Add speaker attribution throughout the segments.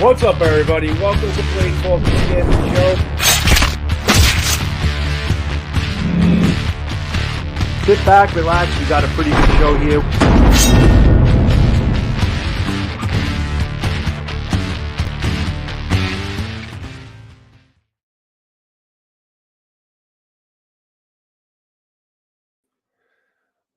Speaker 1: What's up, everybody? Welcome to Blade Talk with SCAB and Joe. Sit back, relax. We got a pretty good show here.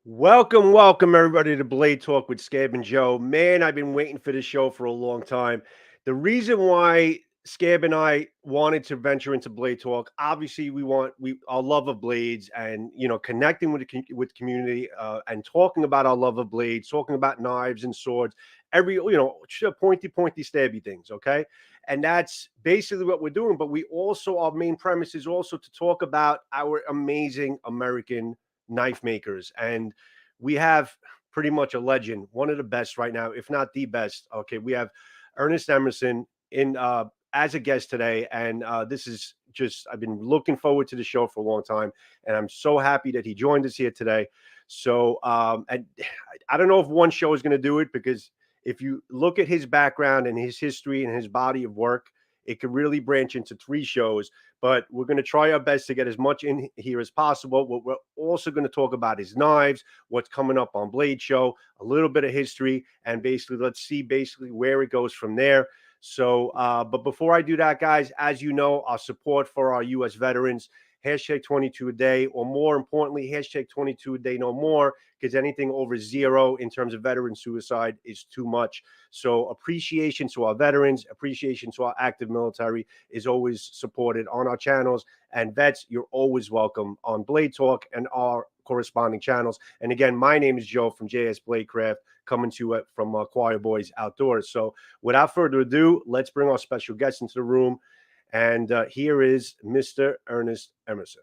Speaker 1: Welcome, everybody, to Blade Talk with SCAB and Joe. Man, I've been waiting for this show for a long time. The reason why SCAB and I wanted to venture into Blade Talk, obviously, our love of blades, and connecting with the community and talking about our love of blades, talking about knives and swords, every pointy stabby things. Okay, and that's basically what we're doing. But our main premise is also to talk about our amazing American knife makers, and we have pretty much a legend, one of the best right now, if not the best. Okay, we have Ernest Emerson in as a guest today, and this is just, I've been looking forward to the show for a long time, and I'm so happy that he joined us here today. So and I don't know if one show is going to do it, because if you look at his background and his history and his body of work, it could really branch into 3 shows, but we're going to try our best to get as much in here as possible. We're also going to talk about his knives, what's coming up on Blade Show, a little bit of history, and let's see where it goes from there. So, but before I do that, guys, as you know, our support for our U.S. veterans, hashtag 22 a day, or more importantly, hashtag 22 a day no more, because anything over 0 in terms of veteran suicide is too much. So appreciation to our veterans, appreciation to our active military is always supported on our channels. And vets, you're always welcome on Blade Talk and our corresponding channels. And again, my name is Joe from JS Bladecraft, coming to it from Choir Boys Outdoors. So without further ado, let's bring our special guest into the room. And here is Mr. Ernest Emerson.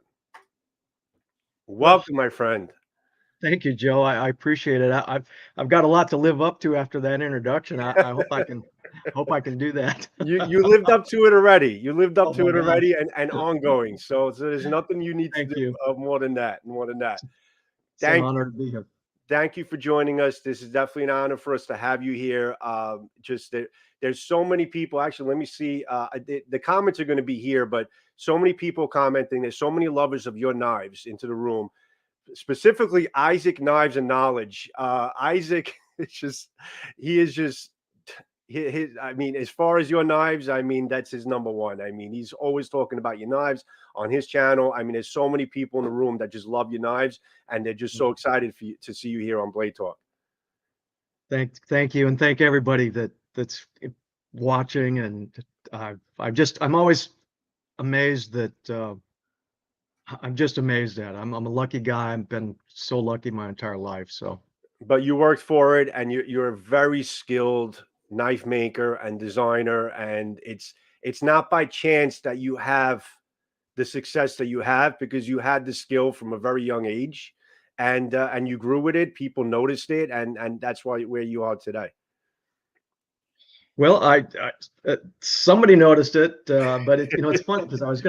Speaker 1: Welcome, my friend.
Speaker 2: Thank you, Joe. I appreciate it. I've got a lot to live up to after that introduction. I hope I can do that.
Speaker 1: You lived up to it already. You lived up to it already, and ongoing. So there's nothing you need to do more than that.
Speaker 2: It's an honor to be here.
Speaker 1: Thank you for joining us. This is definitely an honor for us to have you here. There's so many people. Actually, let me see. The comments are going to be here, but so many people commenting. There's so many lovers of your knives into the room, specifically Isaac Knives and Knowledge. Isaac I mean, as far as your knives, I mean, that's his number one. I mean, he's always talking about your knives on his channel. I mean, there's so many people in the room that just love your knives, and they're just so excited to see you here on Blade Talk.
Speaker 2: Thank you, and thank everybody that's watching. And I'm always amazed that I'm just amazed at it. I'm a lucky guy. I've been so lucky my entire life. So,
Speaker 1: but you worked for it, and you're a very skilled knife maker and designer, and it's not by chance that you have the success that you have, because you had the skill from a very young age, and you grew with it. People noticed it, and that's why where you are today.
Speaker 2: Well, I somebody noticed it, but it's funny, because I was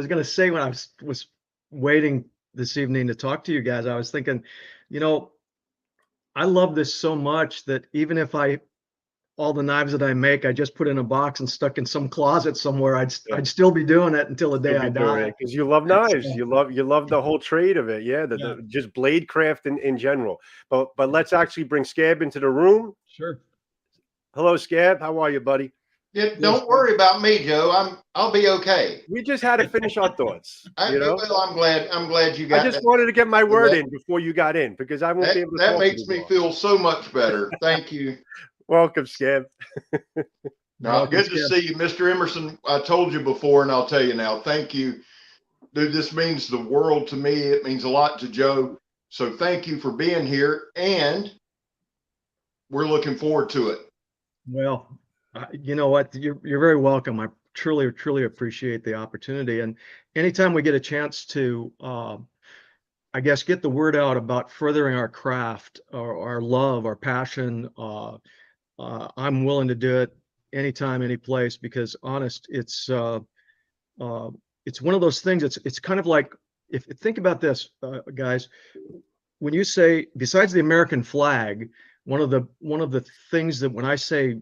Speaker 2: gonna say, when I was waiting this evening to talk to you guys, I was thinking, I love this so much that even if all the knives that I make, I just put in a box and stuck in some closet somewhere, I'd still be doing it until the day I die.
Speaker 1: Because you love knives, you love the whole trade of it, the just blade craft in general. But let's actually bring SCAB into the room.
Speaker 2: Sure.
Speaker 1: Hello, SCAB. How are you, buddy?
Speaker 3: Yeah, don't worry about me, Joe. I'll be okay.
Speaker 1: We just had to finish our thoughts.
Speaker 3: Well, I'm glad you got.
Speaker 1: I just wanted to get my word in before you got in, because I won't be able to.
Speaker 3: That makes me feel so much better. Thank you.
Speaker 1: Welcome, SCAB.
Speaker 3: Now, good to see you, Mr. Emerson. I told you before, and I'll tell you now. Thank you, dude. This means the world to me. It means a lot to Joe. So thank you for being here, and we're looking forward to it.
Speaker 2: Well, you know what? You're very welcome. I truly appreciate the opportunity, and anytime we get a chance to, I guess, get the word out about furthering our craft, our love, our passion, I'm willing to do it anytime, any place, because it's one of those things. It's kind of like, if think about this, guys, when you say, besides the American flag, one of the things that, when I say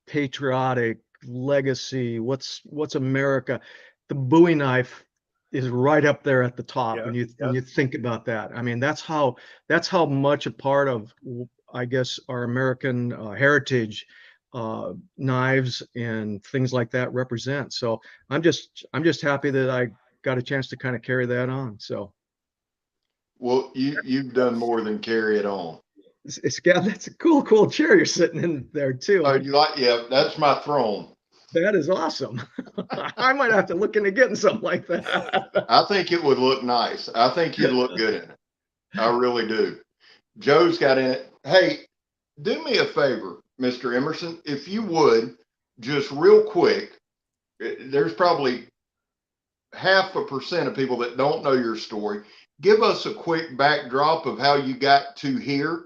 Speaker 2: patriotic, legacy, what's America, the Bowie knife is right up there at the top
Speaker 1: Yeah,
Speaker 2: when you think about that. I mean, that's how much a part of, I guess, our American heritage knives and things like that represent. So I'm just happy that I got a chance to kind of carry that on. So
Speaker 3: Well, you've done more than carry it on.
Speaker 2: SCAB, that's a cool chair you're sitting in there too.
Speaker 3: Oh, you like? Yeah, that's my throne.
Speaker 2: That is awesome. I might have to look into getting something like that.
Speaker 3: I think it would look nice. I think you'd look good in it. I really do. Joe's got in it. Hey, do me a favor, Mr. Emerson, if you would, just real quick. There's probably 0.5% of people that don't know your story. Give us a quick backdrop of how you got to here.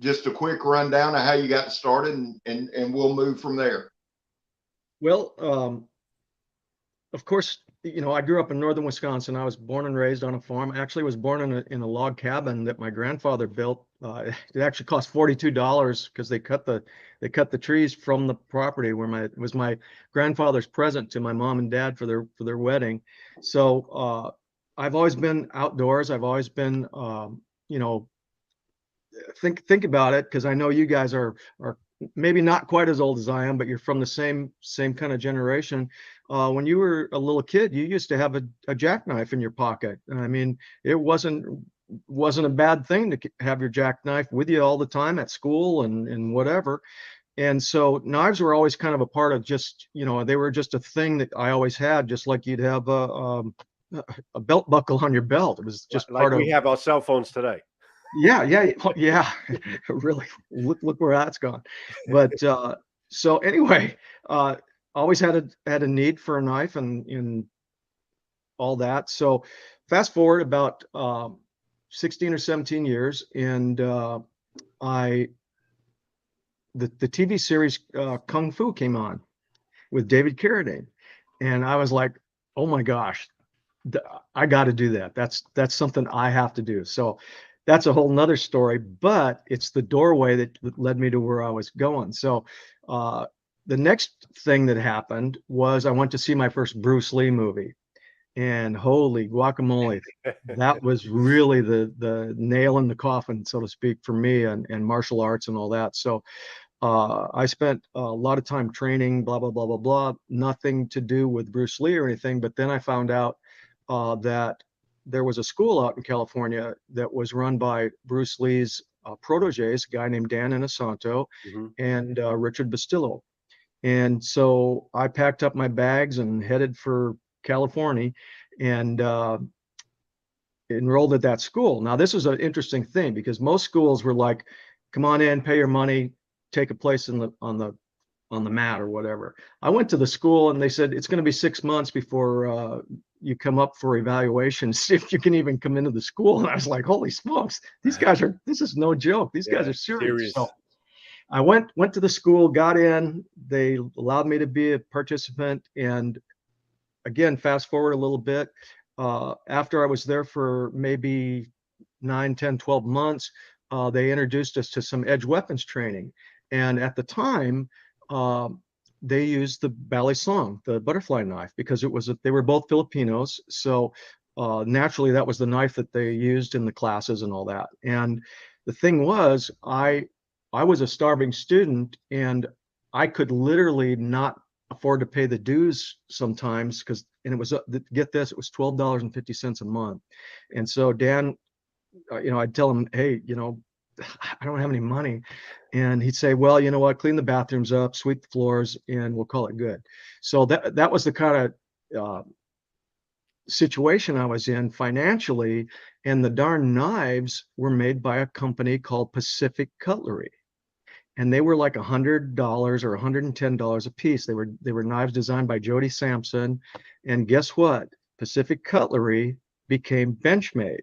Speaker 3: Just a quick rundown of how you got started, and we'll move from there.
Speaker 2: Well, of course, you know, I grew up in northern Wisconsin. I was born and raised on a farm. I actually was born in a log cabin that my grandfather built. It actually cost $42 because they cut the trees from the property where it was my grandfather's present to my mom and dad for their wedding. So I've always been outdoors. I've always been, you know, think about it, because I know you guys are maybe not quite as old as I am, but you're from the same kind of generation. When you were a little kid, you used to have a jackknife in your pocket. I mean, it wasn't a bad thing to have your jackknife with you all the time at school and whatever. And so knives were always kind of a part of, just, you know, they were just a thing that I always had, just like you'd have a belt buckle on your belt. It was just
Speaker 1: like
Speaker 2: part
Speaker 1: we
Speaker 2: of.
Speaker 1: have our cell phones today.
Speaker 2: Yeah. Really, look where that's gone. But so anyway, always had a need for a knife and all that. So fast forward about 16 or 17 years, and the TV series Kung Fu came on with David Carradine, and I was like, oh my gosh, I got to do that. That's something I have to do. So that's a whole nother story, but it's the doorway that led me to where I was going. So the next thing that happened was I went to see my first Bruce Lee movie, and holy guacamole, that was really the nail in the coffin, so to speak, for me and martial arts and all that. So I spent a lot of time training, blah, blah, blah, blah, blah, nothing to do with Bruce Lee or anything. But then I found out that there was a school out in California that was run by Bruce Lee's proteges, a guy named Dan Inosanto and Richard Bastillo. And so I packed up my bags and headed for California and enrolled at that school. Now, this was an interesting thing because most schools were like, come on in, pay your money, take a place on the mat or whatever. I went to the school and they said, it's going to be 6 months before you come up for evaluation, see if you can even come into the school. And I was like, holy smokes, this is no joke. These guys are serious. So I went to the school, got in, they allowed me to be a participant. And again, fast forward a little bit, after I was there for maybe 9, 10, 12 months, they introduced us to some edge weapons training. And at the time, they used the ballet song, the butterfly knife, because they were both Filipinos. So naturally, that was the knife that they used in the classes and all that. And the thing was, I was a starving student, and I could literally not afford to pay the dues sometimes and it was, get this, it was $12.50 a month. And so Dan, you know, I'd tell him, hey, you know, I don't have any money. And he'd say, well, you know what, clean the bathrooms up, sweep the floors, and we'll call it good. So that was the kind of situation I was in financially. And the darn knives were made by a company called Pacific Cutlery. And they were like $100 or $110 a piece. They were knives designed by Jody Sampson. And guess what? Pacific Cutlery became Benchmade.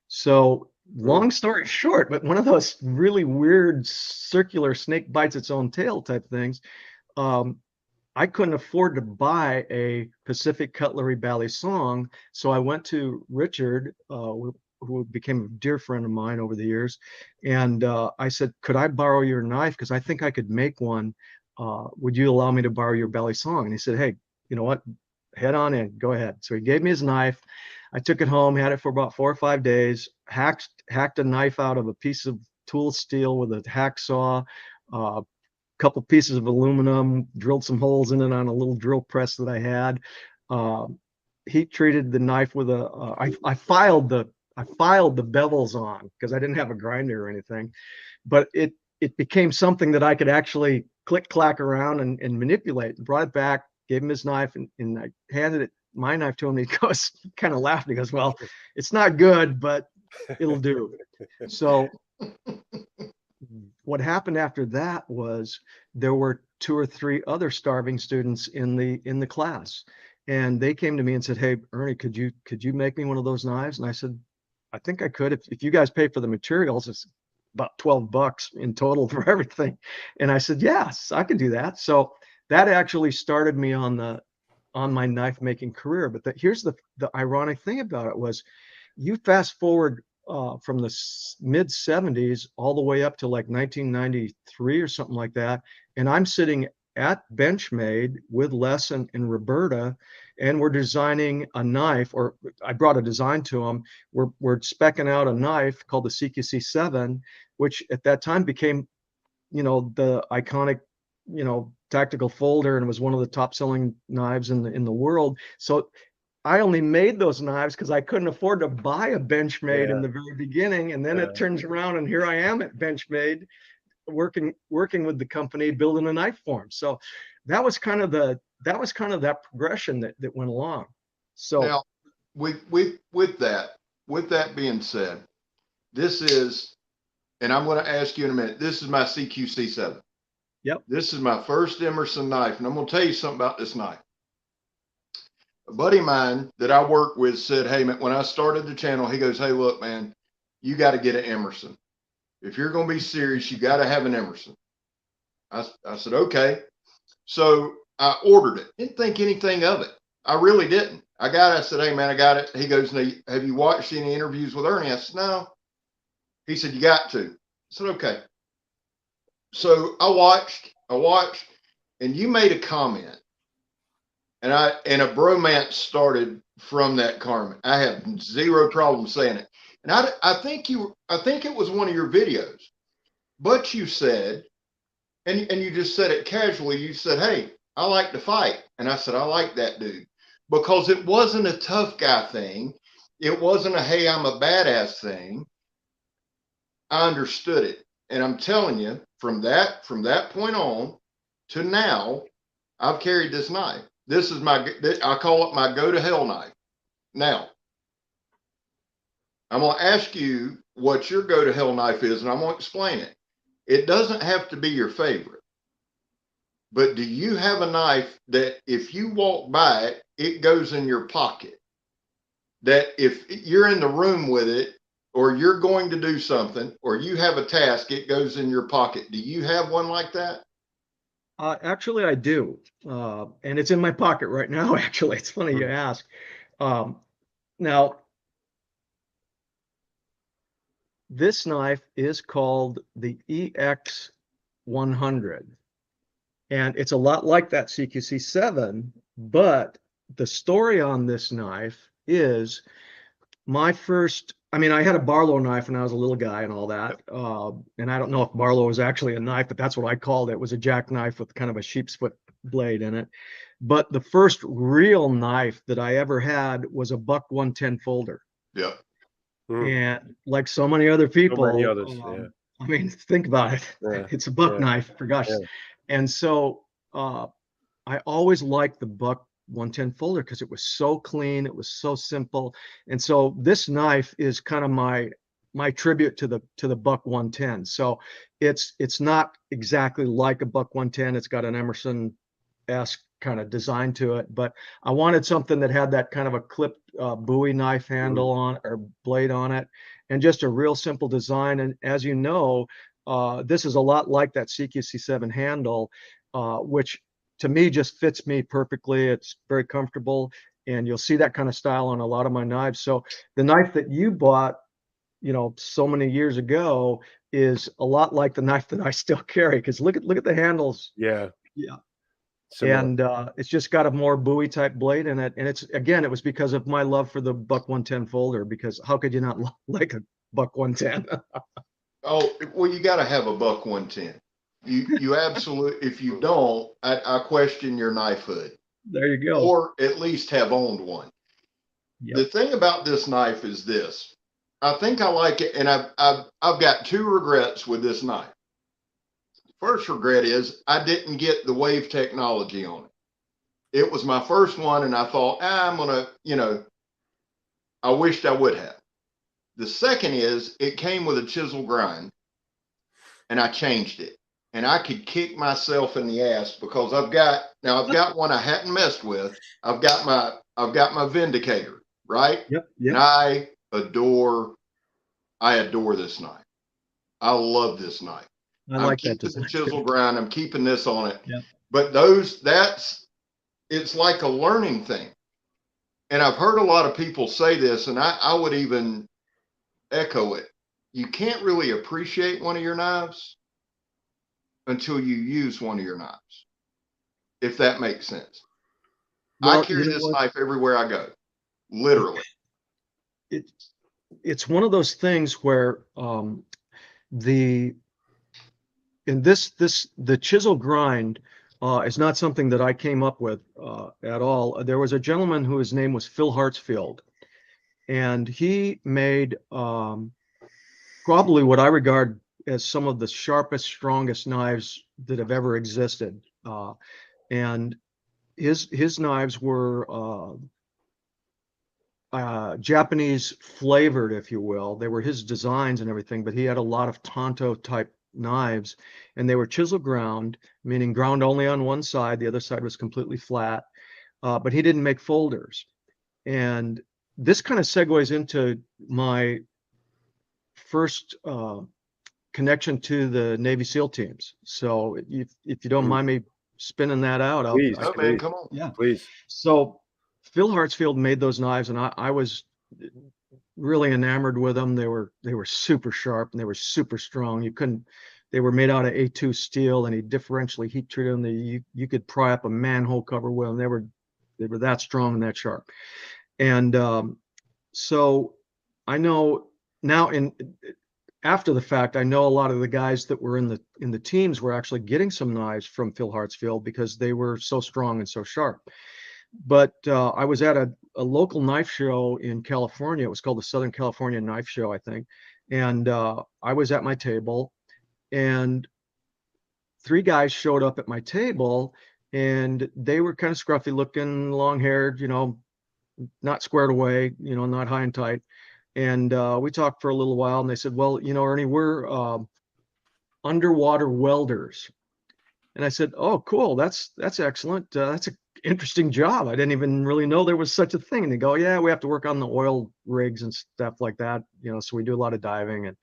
Speaker 2: So long story short, but one of those really weird circular snake bites its own tail type things, I couldn't afford to buy a Pacific Cutlery ballet song. So I went to Richard, who became a dear friend of mine over the years. And I said, could I borrow your knife? Because I think I could make one would you allow me to borrow your belly song? And he said, hey, you know what? Head on in, go ahead. So he gave me his knife. I took it home, had it for about 4 or 5 days, hacked a knife out of a piece of tool steel with a hacksaw, a couple pieces of aluminum, drilled some holes in it on a little drill press that I had. Heat treated the knife with I filed the bevels on because I didn't have a grinder or anything, but it became something that I could actually click clack around and manipulate. And brought it back, gave him his knife, and I handed my knife to him. He goes, kind of laughed. He goes, well, it's not good, but it'll do. So what happened after that was there were 2 or 3 other starving students in the class, and they came to me and said, hey, Ernie, could you make me one of those knives? And I said, I think I could. If you guys pay for the materials, it's about $12 in total for everything. And I said, yes, I can do that. So that actually started me on my knife making career. But here's the ironic thing about it was, you fast forward from the mid 70s all the way up to like 1993 or something like that, and I'm sitting at Benchmade with Les and Roberta, and we're designing a knife, or I brought a design to them. We're speccing out a knife called the CQC7, which at that time became, the iconic, tactical folder, and was one of the top selling knives in the world. So I only made those knives because I couldn't afford to buy a Benchmade in the very beginning. And then it turns around and here I am at Benchmade working with the company, building a knife for them. So that was kind of that progression that went along. So
Speaker 3: now with that being said, this is, and I'm going to ask you in a minute, this is my CQC7.
Speaker 2: Yep.
Speaker 3: This is my first Emerson knife. And I'm going to tell you something about this knife. A buddy of mine that I work with said, hey, man, when I started the channel, he goes, hey, look, man, you got to get an Emerson. If you're going to be serious, you got to have an Emerson. I said, okay. So I ordered it. Didn't think anything of it. I really didn't. I got it. I said, hey, man, I got it. He goes, have you watched any interviews with Ernie? I said, no. He said, you got to. I said, okay. So I watched, and you made a comment. And a bromance started from that comment. I have zero problem saying it. And I think it was one of your videos, but you said, and you just said it casually, you said, hey, I like to fight. And I said, I like that dude, because it wasn't a tough guy thing. It wasn't a, hey, I'm a badass thing. I understood it. And I'm telling you, from that point on to now, I've carried this knife. This is I call it my go to hell knife. Now, I'm going to ask you what your go to hell knife is, and I'm going to explain it. It doesn't have to be your favorite, but do you have a knife that if you walk by it, it goes in your pocket? That if you're in the room with it, or you're going to do something, or you have a task, it goes in your pocket. Do you have one like that?
Speaker 2: Actually, I do. And it's in my pocket right now, actually. It's funny you ask. Now, this knife is called the EX100. And it's a lot like that CQC7, but the story on this knife is my first, I had a Barlow knife when I was a little guy and all that. And I don't know if Barlow was actually a knife, but that's what I called it. It was a jackknife with kind of a sheep's foot blade in it. But the first real knife that I ever had was a Buck 110 folder.
Speaker 3: Yeah.
Speaker 2: And like so many other people,
Speaker 1: So many others,
Speaker 2: think about it.
Speaker 1: Yeah.
Speaker 2: It's a Buck knife, for gosh.
Speaker 1: Yeah.
Speaker 2: And so I always liked the Buck 110 folder because it was so clean, it was so simple. And so this knife is kind of my tribute to the Buck 110. So it's not exactly like a Buck 110. It's got an Emerson-esque kind of design to it, but I wanted something that had that kind of a clipped Bowie knife handle on, or blade on it, and just a real simple design. And as you know, this is a lot like that CQC7 handle, which to me just fits me perfectly. It's very comfortable, and you'll see that kind of style on a lot of my knives. So the knife that you bought, so many years ago, is a lot like the knife that I still carry, because look at the handles.
Speaker 1: Yeah.
Speaker 2: Yeah.
Speaker 1: Similar.
Speaker 2: And it's just got a more Bowie type blade in it. And it's, again, it was because of my love for the Buck 110 folder, because how could you not like a Buck 110?
Speaker 3: Oh, well, you got to have a Buck 110. You absolutely, if you don't, I question your knifehood,
Speaker 2: There you go.
Speaker 3: or at least have owned one.
Speaker 2: Yep.
Speaker 3: The thing about this knife is this. I think I like it, and I've got two regrets with this knife. First regret is I didn't get the wave technology on it. It was my first one, and I thought, I'm gonna, I wished I would have. The second is it came with a chisel grind, and I changed it, and I could kick myself in the ass because I've got one I hadn't messed with. I've got my Vindicator, right?
Speaker 2: Yep.
Speaker 3: And I adore this knife. I love this knife.
Speaker 2: I like
Speaker 3: I'm
Speaker 2: that
Speaker 3: keeping the
Speaker 2: design.
Speaker 3: chisel grind. I'm keeping this on it.
Speaker 2: Yep.
Speaker 3: But it's like a learning thing. And I've heard a lot of people say this, and I would even echo it. You can't really appreciate one of your knives until you use one of your knives, if that makes sense.
Speaker 2: Well,
Speaker 3: I carry this knife everywhere I go, literally.
Speaker 2: It's one of those things where the chisel grind is not something that I came up with at all. There was a gentleman whose name was Phil Hartsfield, and he made probably what I regard as some of the sharpest, strongest knives that have ever existed. And his knives were Japanese flavored, if you will. They were his designs and everything, but he had a lot of tanto type knives, and they were chisel ground, meaning ground only on one side. The other side was completely flat, but he didn't make folders. And this kind of segues into my first connection to the Navy SEAL teams. So if you don't mind me spinning that out,
Speaker 1: Please,
Speaker 3: man, come on.
Speaker 2: Yeah,
Speaker 1: please.
Speaker 2: So Phil Hartsfield made those knives, and I was really enamored with them. They were super sharp, and they were super strong. They were made out of A2 steel, and he differentially heat treated them. You could pry up a manhole cover with them. They were that strong and that sharp. And so I know now, after the fact, I know a lot of the guys that were in the teams were actually getting some knives from Phil Hartsfield because they were so strong and so sharp. But I was at a local knife show in California. It was called the Southern California Knife Show, I think. And I was at my table, and three guys showed up at my table, and they were kind of scruffy looking, long haired, not squared away, not high and tight. And we talked for a little while, and they said, well, Ernie, we're underwater welders. And I said, oh, cool. That's excellent. That's an interesting job. I didn't even really know there was such a thing. And they go, yeah, we have to work on the oil rigs and stuff like that. So we do a lot of diving.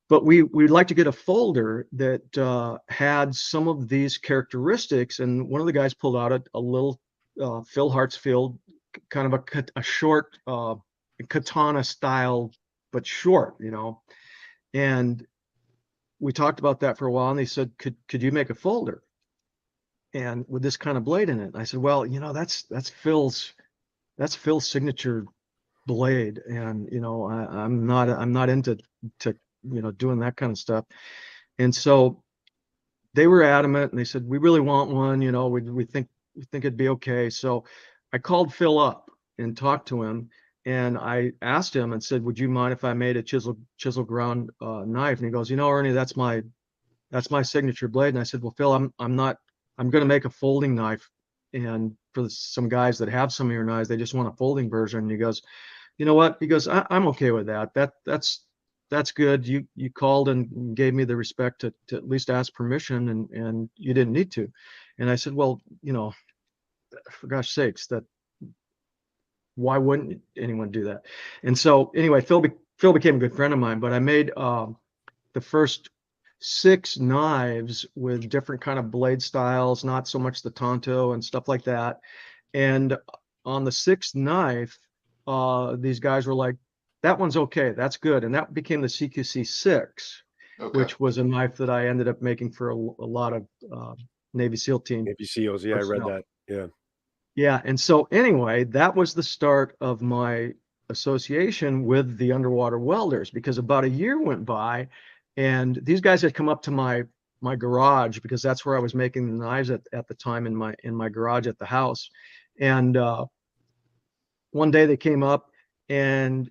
Speaker 2: But we'd like to get a folder that had some of these characteristics. And one of the guys pulled out a little Phil Hartsfield, kind of a short katana style, but short, and we talked about that for a while, and they said, could you make a folder and with this kind of blade in it? And I said, well, that's Phil's signature blade, and I'm not into doing that kind of stuff. And so they were adamant, and they said, we really want one, we think it'd be okay. So I called Phil up and talked to him, and I asked him and said, would you mind if I made a chisel ground knife? And he goes, Ernie, that's my signature blade. And I said, well, Phil, I'm going to make a folding knife. And for some guys that have some of your knives, they just want a folding version. And he goes, you know what? He goes, I'm okay with that. That's good. You called and gave me the respect to at least ask permission, and you didn't need to. And I said, well, for gosh sakes, why wouldn't anyone do that? And so anyway, Phil became a good friend of mine, but I made the first 6 knives with different kind of blade styles, not so much the tanto and stuff like that. And on the 6th knife, these guys were like, that one's okay, that's good. And that became the CQC 6, okay, which was a knife that I ended up making for a lot of Navy SEAL team
Speaker 1: Navy SEAls. Yeah, I read
Speaker 2: personnel.
Speaker 1: that. Yeah.
Speaker 2: Yeah, and so anyway, that was the start of my association with the underwater welders, because about a year went by and these guys had come up to my garage, because that's where I was making the knives at the time, in my garage at the house. And one day they came up and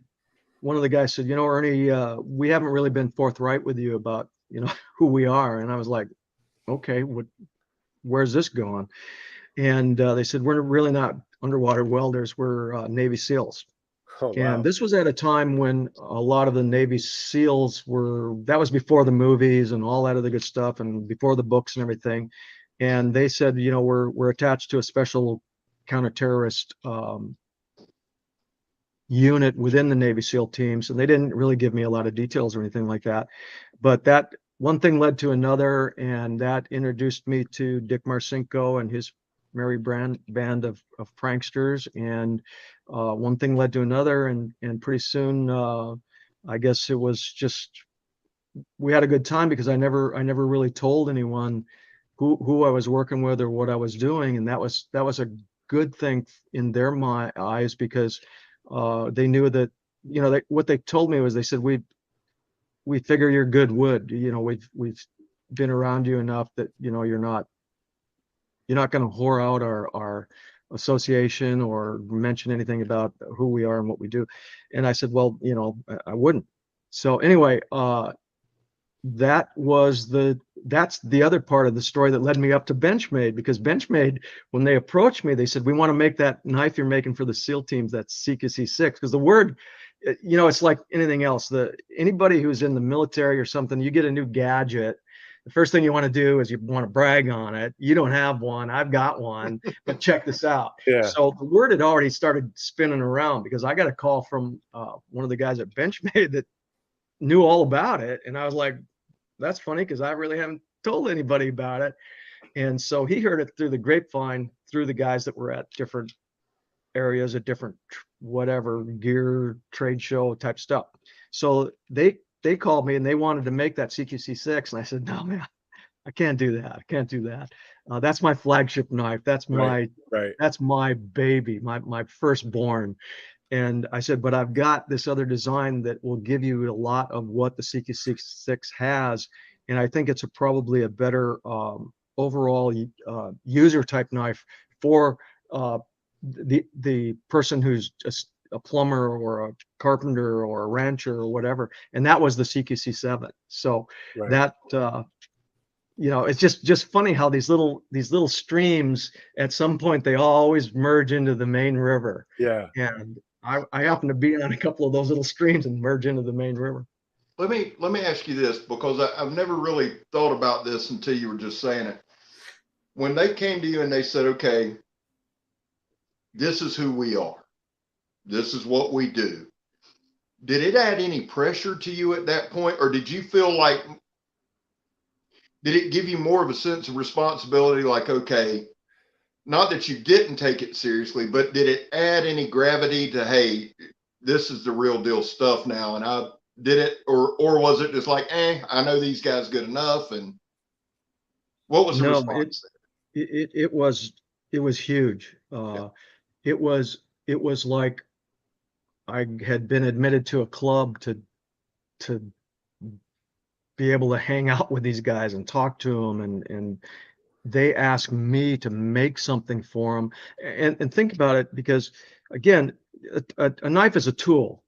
Speaker 2: one of the guys said, Ernie, we haven't really been forthright with you about, who we are. And I was like, okay, where's this going? And they said, we're really not underwater welders, we're Navy SEALs.
Speaker 1: Oh,
Speaker 2: And
Speaker 1: wow.
Speaker 2: this was at a time when a lot of the Navy SEALs that was before the movies and all that other good stuff, and before the books and everything. And they said, we're attached to a special counterterrorist unit within the Navy SEAL teams. And they didn't really give me a lot of details or anything like that. But that one thing led to another, and that introduced me to Dick Marcinko and his merry band of pranksters. And one thing led to another, and pretty soon, I guess it was just, we had a good time, because I never really told anyone who I was working with or what I was doing. And that was a good thing in their eyes, because they knew that, what they told me was, they said, we figure you're good wood. We've been around you enough that, you're not going to whore out our association or mention anything about who we are and what we do. And I said, well, I wouldn't. So anyway, that's the other part of the story that led me up to Benchmade, because Benchmade, when they approached me, they said, we want to make that knife you're making for the SEAL teams, that's CQC6, because the word, it's like anything else. Anybody who's in the military or something, you get a new gadget, the first thing you want to do is you want to brag on it. You don't have one, I've got one, but check this out.
Speaker 1: Yeah.
Speaker 2: So the word had already started spinning around, because I got a call from one of the guys at Benchmade that knew all about it. And I was like, that's funny, because I really haven't told anybody about it. And so he heard it through the grapevine, through the guys that were at different areas, at different whatever gear trade show type stuff. So they called me and they wanted to make that CQC6, and I said, no, man, I can't do that. I can't do that. That's my flagship knife. That's my that's my baby, my firstborn. And I said, but I've got this other design that will give you a lot of what the CQ6 has. And I think it's probably a better overall user type knife for the person who's just a plumber or a carpenter or a rancher or whatever. And that was the CQC7. So that, it's just funny how these little streams, at some point, they always merge into the main river.
Speaker 1: Yeah.
Speaker 2: And I happen to be on a couple of those little streams and merge into the main river.
Speaker 3: Let me ask you this, because I've never really thought about this until you were just saying it. When they came to you and they said, okay, this is who we are, this is what we do, did it add any pressure to you at that point? Or did you feel like, did it give you more of a sense of responsibility? Like, okay, not that you didn't take it seriously, but did it add any gravity to, hey, this is the real deal stuff now, and I did it? Or was it just like, I know these guys good enough? And what was the response?
Speaker 2: It was huge. It was like I had been admitted to a club to be able to hang out with these guys and talk to them, and they asked me to make something for them. And think about it, because again, a knife is a tool.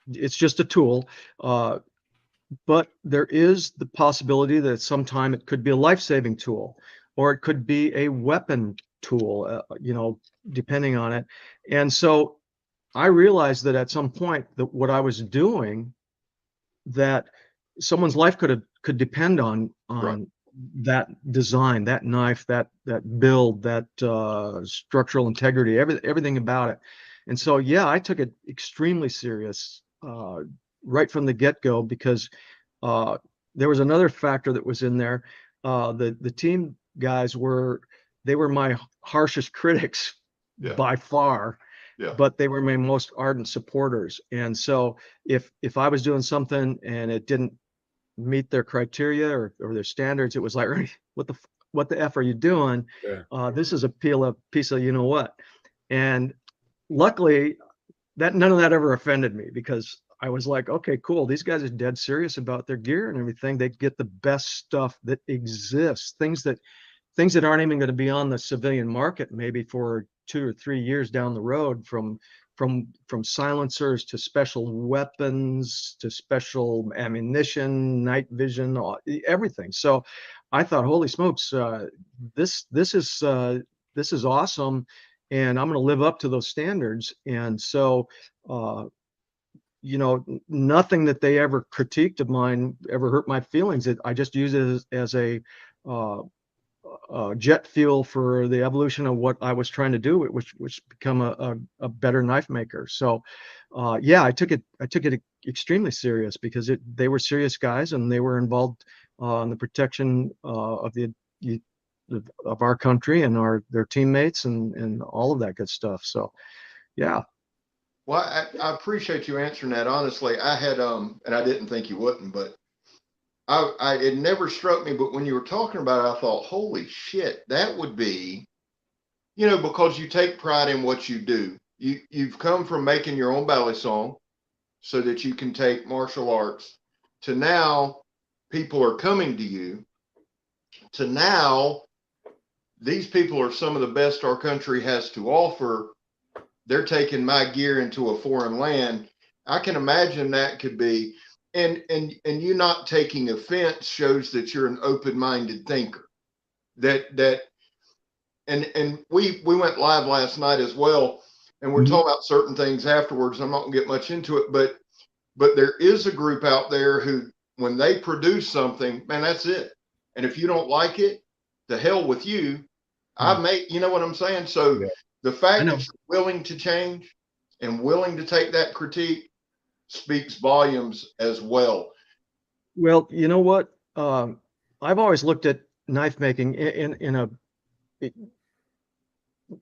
Speaker 2: It's just a tool, but there is the possibility that sometime it could be a life-saving tool, or it could be a weapon tool, depending on it. And so I realized that at some point that what I was doing, that someone's life could depend on that design, that knife, that build, that structural integrity, everything about it. And so, yeah, I took it extremely serious right from the get-go, because there was another factor that was in there. The team guys were my harshest critics by far.
Speaker 3: Yeah.
Speaker 2: But they were my most ardent supporters. And so if I was doing something and it didn't meet their criteria or their standards, it was like, Ernie, what the F are you doing?
Speaker 1: Yeah.
Speaker 2: This is a piece of, you know what? And luckily none of that ever offended me, because I was like, okay, cool. These guys are dead serious about their gear and everything. They get the best stuff that exists, things that aren't even going to be on the civilian market maybe for 2 or 3 years down the road, from silencers to special weapons to special ammunition, night vision, everything. So I thought, holy smokes, this is awesome, and I'm going to live up to those standards. And so nothing that they ever critiqued of mine ever hurt my feelings. I just use it as a jet fuel for the evolution of what I was trying to do, which become a better knife maker. So yeah, I took it extremely serious, because they were serious guys, and they were involved in the protection of our country and their teammates and all of that good stuff. So yeah.
Speaker 3: Well, I appreciate you answering that. Honestly, I had and I didn't think you wouldn't, but it never struck me. But when you were talking about it, I thought, holy shit, that would be, because you take pride in what you do. You've come from making your own ballet song so that you can take martial arts, to now people are coming to you, to now these people are some of the best our country has to offer. They're taking my gear into a foreign land. I can imagine that could be, and you not taking offense shows that you're an open-minded thinker. And we went live last night as well, and we're talking about certain things afterwards. I'm not gonna get much into it, but there is a group out there who, when they produce something, man, that's it. And if you don't like it, the hell with you. You know what I'm saying? So
Speaker 1: Yeah.
Speaker 3: the fact that you're willing to change and willing to take that critique speaks volumes as well.
Speaker 2: Well, you know what? I've always looked at knife making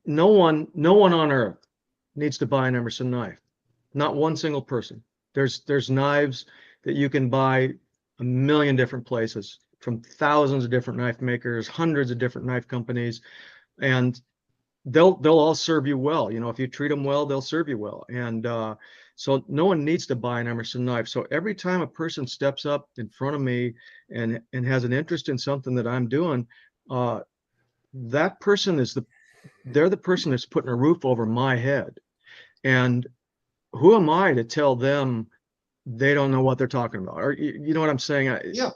Speaker 2: no one on earth needs to buy an Emerson knife. Not one single person. There's knives that you can buy a million different places, from thousands of different knife makers, hundreds of different knife companies, and they'll all serve you well. If you treat them well, they'll serve you well. And so no one needs to buy an Emerson knife. So every time a person steps up in front of me and has an interest in something that I'm doing, that person they're the person that's putting a roof over my head. And who am I to tell them they don't know what they're talking about? Or you know what I'm saying?
Speaker 3: Yeah.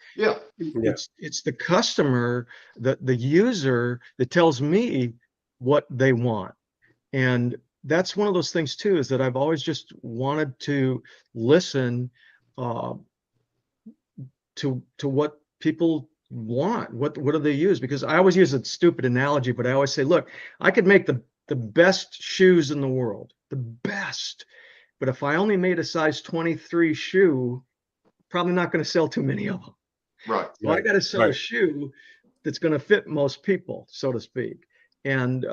Speaker 2: It's the customer, the user, that tells me what they want. And that's one of those things too, is that I've always just wanted to listen to what people want. What do they use? Because I always use a stupid analogy, but I always say, look, I could make the best shoes in the world, the best. But if I only made a size 23 shoe, probably not going to sell too many of them.
Speaker 3: Right.
Speaker 2: So I got to sell a shoe that's going to fit most people, so to speak. And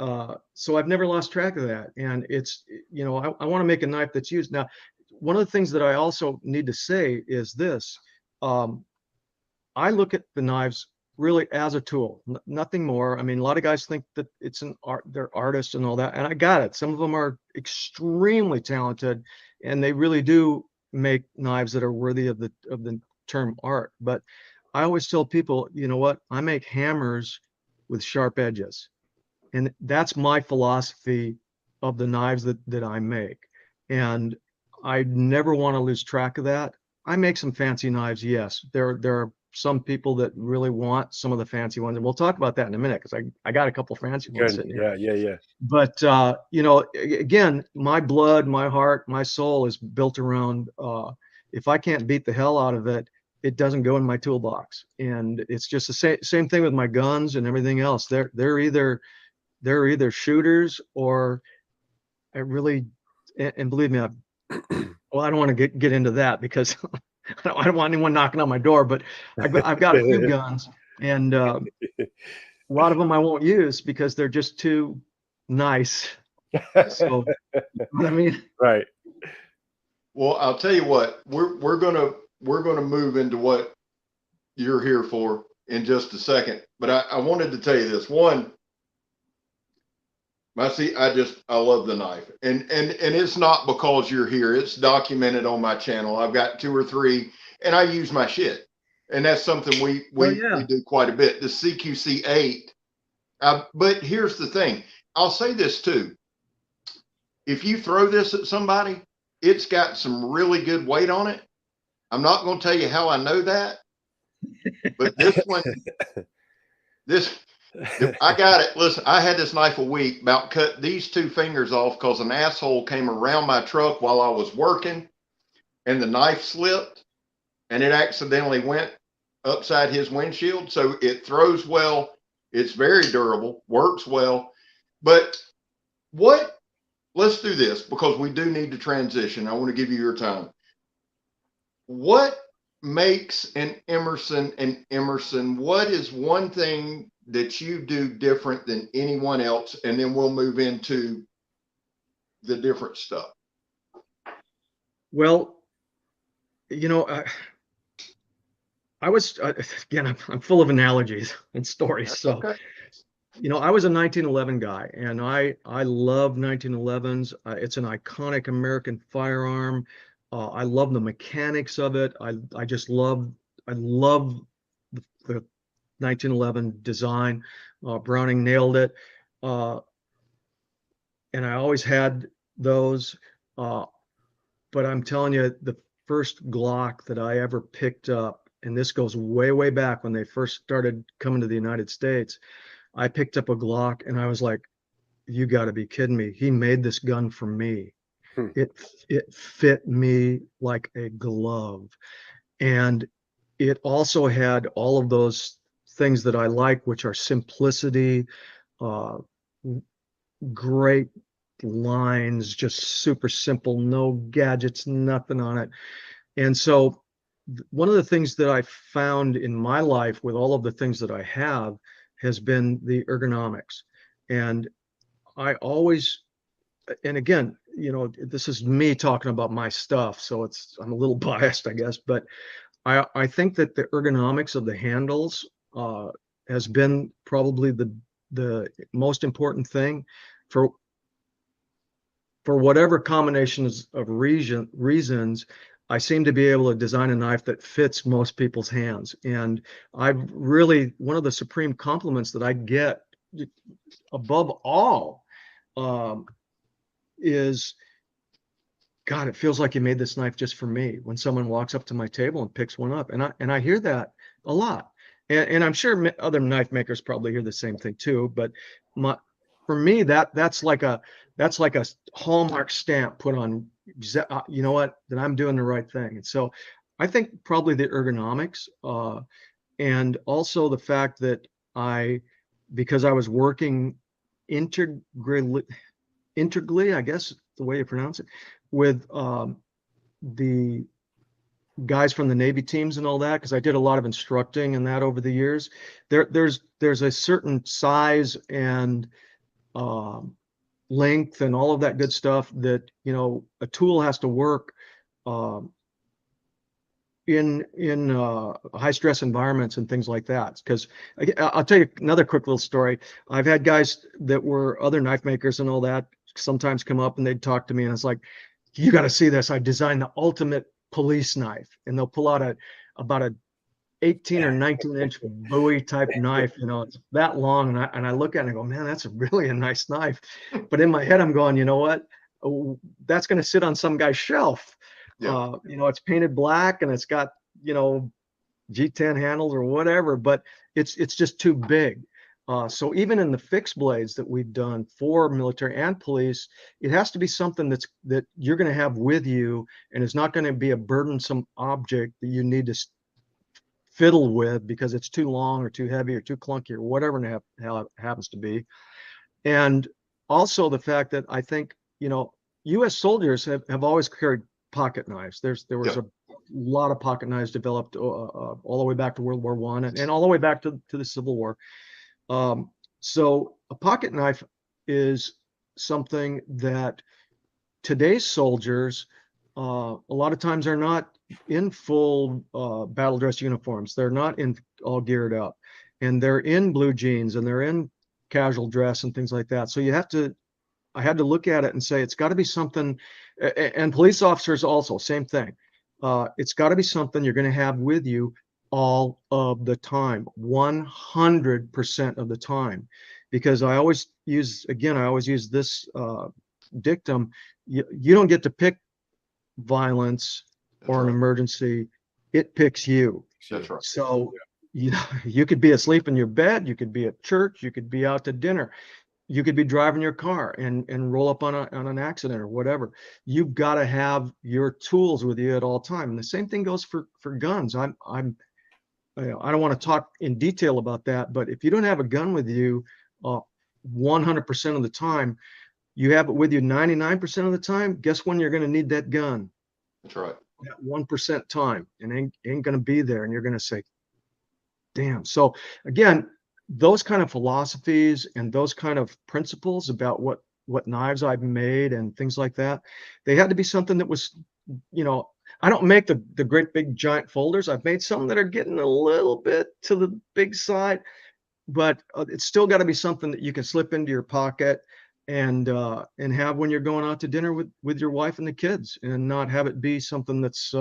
Speaker 2: so I've never lost track of that. And it's, I want to make a knife that's used. Now, one of the things that I also need to say is this. I look at the knives really as a tool, nothing more. I mean, a lot of guys think that it's an art, they're artists and all that, and I got it. Some of them are extremely talented, and they really do make knives that are worthy of the term art. But I always tell people, you know what? I make hammers with sharp edges, and that's my philosophy of the knives that I make. And I never want to lose track of that. I make some fancy knives, yes. There are some people that really want some of the fancy ones, and we'll talk about that in a minute, because I got a couple fancy ones sitting here.
Speaker 1: Yeah.
Speaker 2: But again, my blood, my heart, my soul is built around. If I can't beat the hell out of it, it doesn't go in my toolbox. And it's just the same thing with my guns and everything else. They're either shooters, or I really, and believe me, well, I don't want to get into that, because I don't want anyone knocking on my door, but I've got a few guns, and a lot of them I won't use because they're just too nice. So, you know what I mean?
Speaker 1: Right.
Speaker 3: Well, I'll tell you what, we're gonna move into what you're here for. in just a second. But I wanted to tell you this. One, I love the knife, and it's not because you're here. It's documented on my channel. I've got 2 or 3, and I use my shit, and that's something we do quite a bit. The CQC8. But here's the thing. I'll say this too. If you throw this at somebody, it's got some really good weight on it. I'm not going to tell you how I know that, but this one, I got it. Listen, I had this knife a week, about cut these 2 fingers off because an asshole came around my truck while I was working, and the knife slipped, and it accidentally went upside his windshield. So it throws well. It's very durable, works well. But let's do this, because we do need to transition. I want to give you your time. What makes an Emerson? What is one thing that you do different than anyone else? And then we'll move into the different stuff.
Speaker 2: Well, I was, again, I'm full of analogies and stories.
Speaker 3: That's
Speaker 2: so,
Speaker 3: okay.
Speaker 2: I was a 1911 guy, and I love 1911s. It's an iconic American firearm. I love the mechanics of it. I love the 1911 design. Browning nailed it. And I always had those. But I'm telling you, the first Glock that I ever picked up, and this goes way, way back when they first started coming to the United States, I picked up a Glock and I was like, you got to be kidding me. He made this gun for me. It fit me like a glove. And it also had all of those things that I like, which are simplicity, great lines, just super simple, no gadgets, nothing on it. And so one of the things that I found in my life with all of the things that I have has been the ergonomics. And I always, and again, this is me talking about my stuff, so I'm a little biased, I guess, but I think that the ergonomics of the handles has been probably the most important thing for whatever combinations of reasons. I seem to be able to design a knife that fits most people's hands. And one of the supreme compliments that I get above all is, God, it feels like you made this knife just for me, when someone walks up to my table and picks one up. And I hear that a lot. And I'm sure other knife makers probably hear the same thing too. But for me, that's like a hallmark stamp put on, you know what, that I'm doing the right thing. And so I think probably the ergonomics, and also the fact that because I was working integrally, I guess the way you pronounce it, with the guys from the Navy teams and all that, because I did a lot of instructing and that over the years. There's a certain size and length and all of that good stuff that a tool has to work in high stress environments and things like that. Because I'll tell you another quick little story. I've had guys that were other knife makers and all that sometimes come up and they'd talk to me, and it's like, you got to see this. I designed the ultimate police knife, and they'll pull out about a 18 or 19-inch Bowie type knife. It's that long, and I look at it and I go, man, that's really a nice knife. But in my head, I'm going, you know what? Oh, that's going to sit on some guy's shelf. Yeah. It's painted black and it's got G10 handles or whatever, but it's just too big. So even in the fixed blades that we've done for military and police, it has to be something that you're going to have with you, and it's not going to be a burdensome object that you need to fiddle with because it's too long or too heavy or too clunky or whatever the hell it happens to be. And also the fact that I think, U.S. soldiers have always carried pocket knives. There was a lot of pocket knives developed all the way back to World War I and all the way back to the Civil War. So a pocket knife is something that today's soldiers a lot of times are not in full battle dress uniforms. They're not in all geared up, and they're in blue jeans and they're in casual dress and things like that. So I had to look at it and say, it's got to be something, and police officers also, same thing. It's got to be something you're going to have with you all of the time, 100% of the time. Because I always use this dictum, you don't get to pick violence or an emergency, it picks you.
Speaker 3: That's right.
Speaker 2: So you could be asleep in your bed, you could be at church, you could be out to dinner, you could be driving your car and roll up on an accident or whatever. You've got to have your tools with you at all time. And the same thing goes for guns. I don't want to talk in detail about that, but if you don't have a gun with you 100% of the time, you have it with you 99% of the time, guess when you're going to need that gun?
Speaker 3: That's right.
Speaker 2: That 1% time, and ain't going to be there, and you're going to say, damn. So again, those kind of philosophies and those kind of principles about what knives I've made and things like that, they had to be something that was, I don't make the great big giant folders. I've made some that are getting a little bit to the big side, but it's still got to be something that you can slip into your pocket and have when you're going out to dinner with your wife and the kids, and not have it be something that's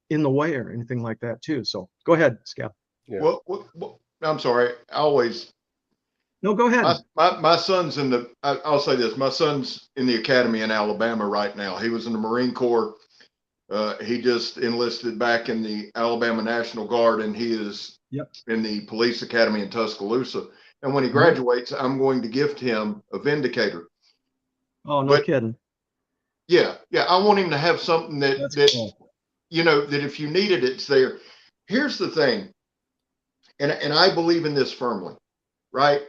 Speaker 2: in the way or anything like that too. So go ahead, SCAB.
Speaker 1: Yeah.
Speaker 3: Well, I'm sorry.
Speaker 2: No, go ahead.
Speaker 3: My son's I'll say this. My son's in the academy in Alabama right now. He was in the Marine Corps. He just enlisted back in the Alabama National Guard, and he is in the police academy in Tuscaloosa. And when he graduates, I'm going to gift him a Vindicator.
Speaker 2: Oh, no kidding.
Speaker 3: Yeah. I want him to have something that
Speaker 2: cool.
Speaker 3: That if you need it, it's there. Here's the thing, and I believe in this firmly, right?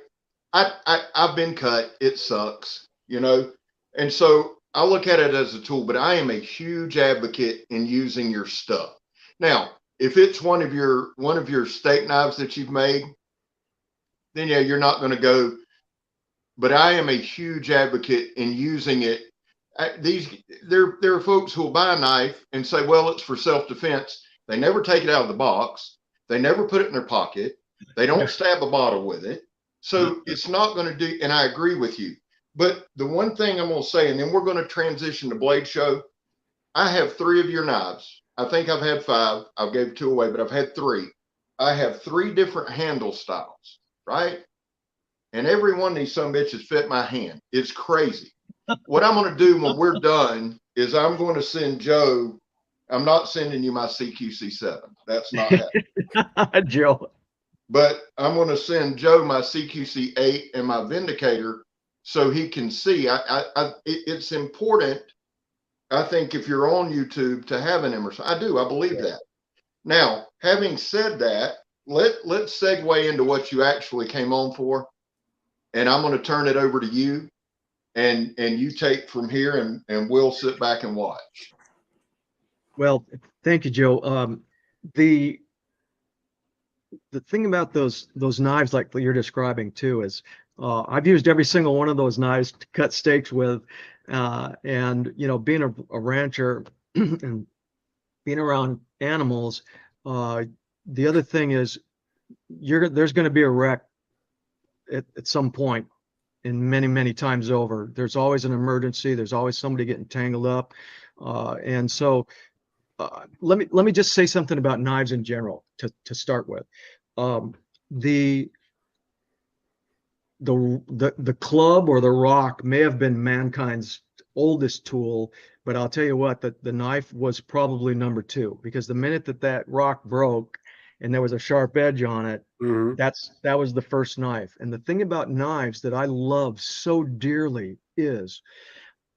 Speaker 3: I've been cut. It sucks, and so I look at it as a tool, but I am a huge advocate in using your stuff. Now, if it's one of your steak knives that you've made, then yeah, you're not going to go. But I am a huge advocate in using it. There are folks who will buy a knife and say, well, it's for self-defense. They never take it out of the box. They never put it in their pocket. They don't stab a bottle with it. So it's not going to do, and I agree with you. But the one thing I'm going to say, and then we're going to transition to Blade Show. I have 3 of your knives. I think I've had 5. I gave 2 away, but I've had 3. I have 3 different handle styles, right? And every one of these sumbitches fit my hand. It's crazy. What I'm going to do when we're done is I'm going to send Joe. I'm not sending you my CQC7. That's not happening.
Speaker 2: Joe.
Speaker 3: But I'm going to send Joe my CQC8 and my Vindicator so he can see. It's important, I think, if you're on YouTube, to have an Emerson. I believe that. Now, having said that, let's segue into what you actually came on for. And I'm going to turn it over to you, and you take from here, and we'll sit back and watch.
Speaker 2: Well, thank you, Joe. The thing about those knives like you're describing too is I've used every single one of those knives to cut steaks with, and being a rancher and being around animals, the other thing is there's going to be a wreck at some point, and many times over. There's always an emergency. There's always somebody getting tangled up, and so let me just say something about knives in general to start with. The club or the rock may have been mankind's oldest tool, but I'll tell you what, the knife was probably number 2, because the minute that rock broke and there was a sharp edge on it, that was the first knife. And the thing about knives that I love so dearly is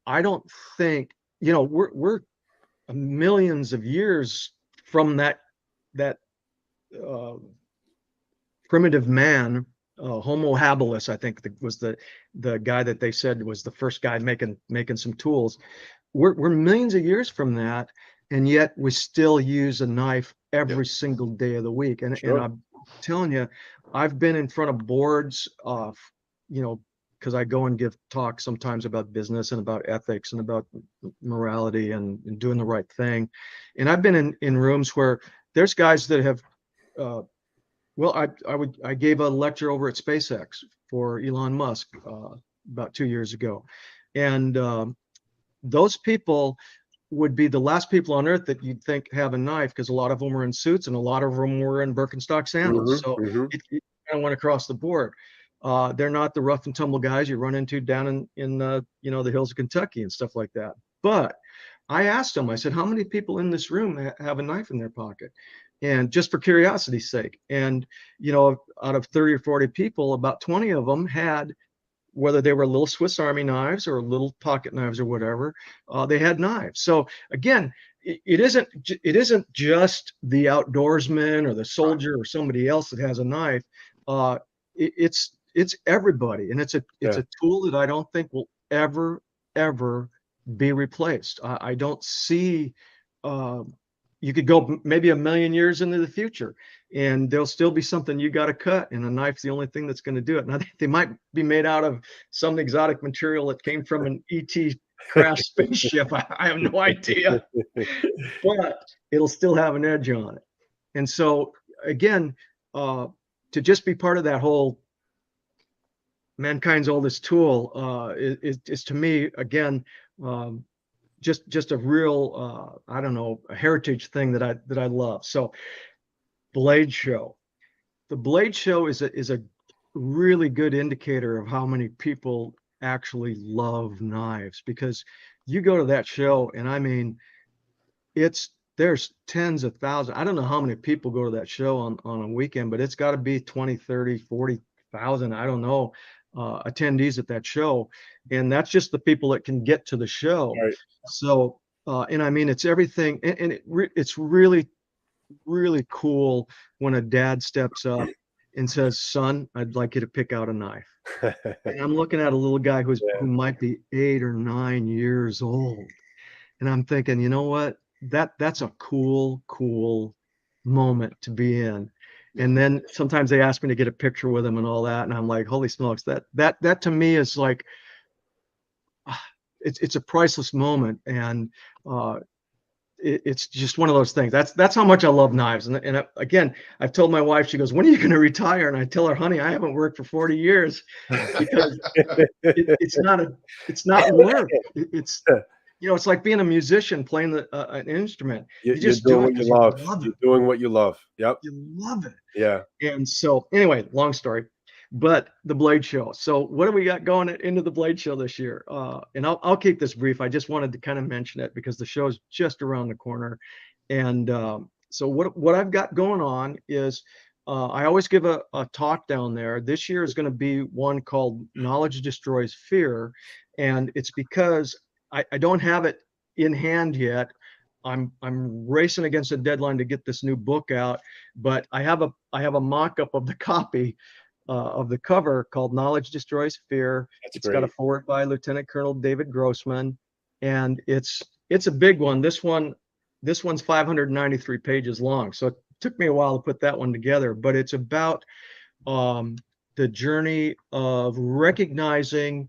Speaker 2: I don't think, we're millions of years from that primitive man, Homo habilis, I think was the guy that they said was the first guy making some tools. We're millions of years from that, and yet we still use a knife every single day of the week. And I'm telling you, I've been in front of boards, because I go and give talks sometimes about business and about ethics and about morality and doing the right thing. And I've been in rooms where there's guys that have, I gave a lecture over at SpaceX for Elon Musk about 2 years ago. And those people would be the last people on earth that you'd think have a knife, because a lot of them were in suits and a lot of them were in Birkenstock sandals. So it kind of went across the board. They're not the rough and tumble guys you run into down in the hills of Kentucky and stuff like that. But I asked them, I said, how many people in this room have a knife in their pocket? And just for curiosity's sake. And, out of 30 or 40 people, about 20 of them had, whether they were little Swiss Army knives or little pocket knives or whatever, they had knives. So again, it isn't just the outdoorsman or the soldier or somebody else that has a knife. It's everybody, and it's a tool that I don't think will ever be replaced. I don't see. You could go maybe a million years into the future and there'll still be something you got to cut, and a knife's the only thing that's going to do it. And I think they might be made out of some exotic material that came from an ET crash spaceship. I have no idea, but it'll still have an edge on it. And so again, to just be part of that whole mankind's oldest tool is to me, again, just a real, a heritage thing that I love. So Blade Show. The Blade Show is a really good indicator of how many people actually love knives, because you go to that show and I mean, there's tens of thousands. I don't know how many people go to that show on a weekend, but it's got to be 20, 30, 40,000. I don't know, attendees at that show. And that's just the people that can get to the show.
Speaker 1: Right.
Speaker 2: So, and I mean, it's everything. And it's really, really cool when a dad steps up and says, son, I'd like you to pick out a knife. And I'm looking at a little guy who might be 8 or 9 years old. And I'm thinking, you know what? That's a cool moment to be in. And then sometimes they ask me to get a picture with him and all that. And I'm like, holy smokes, that to me is like, it's a priceless moment. And it's just one of those things. That's how much I love knives. And again, I've told my wife, she goes, when are you going to retire? And I tell her, honey, I haven't worked for 40 years because it's not work. It's like being a musician playing an instrument.
Speaker 1: You're doing what you love. You're doing what you love. Yep.
Speaker 2: You love it.
Speaker 1: Yeah.
Speaker 2: And so anyway, long story, but the Blade Show. So what do we got going into the Blade Show this year? And I'll keep this brief. I just wanted to kind of mention it because the show's just around the corner. And so what I've got going on is I always give a talk down there. This year is going to be one called Knowledge Destroys Fear. And it's because I don't have it in hand yet. I'm racing against a deadline to get this new book out, but I have a mock-up of the copy of the cover called Knowledge Destroys Fear. It's got a foreword by Lieutenant Colonel David Grossman, and it's a big one. This one's 593 pages long, so it took me a while to put that one together. But it's about the journey of recognizing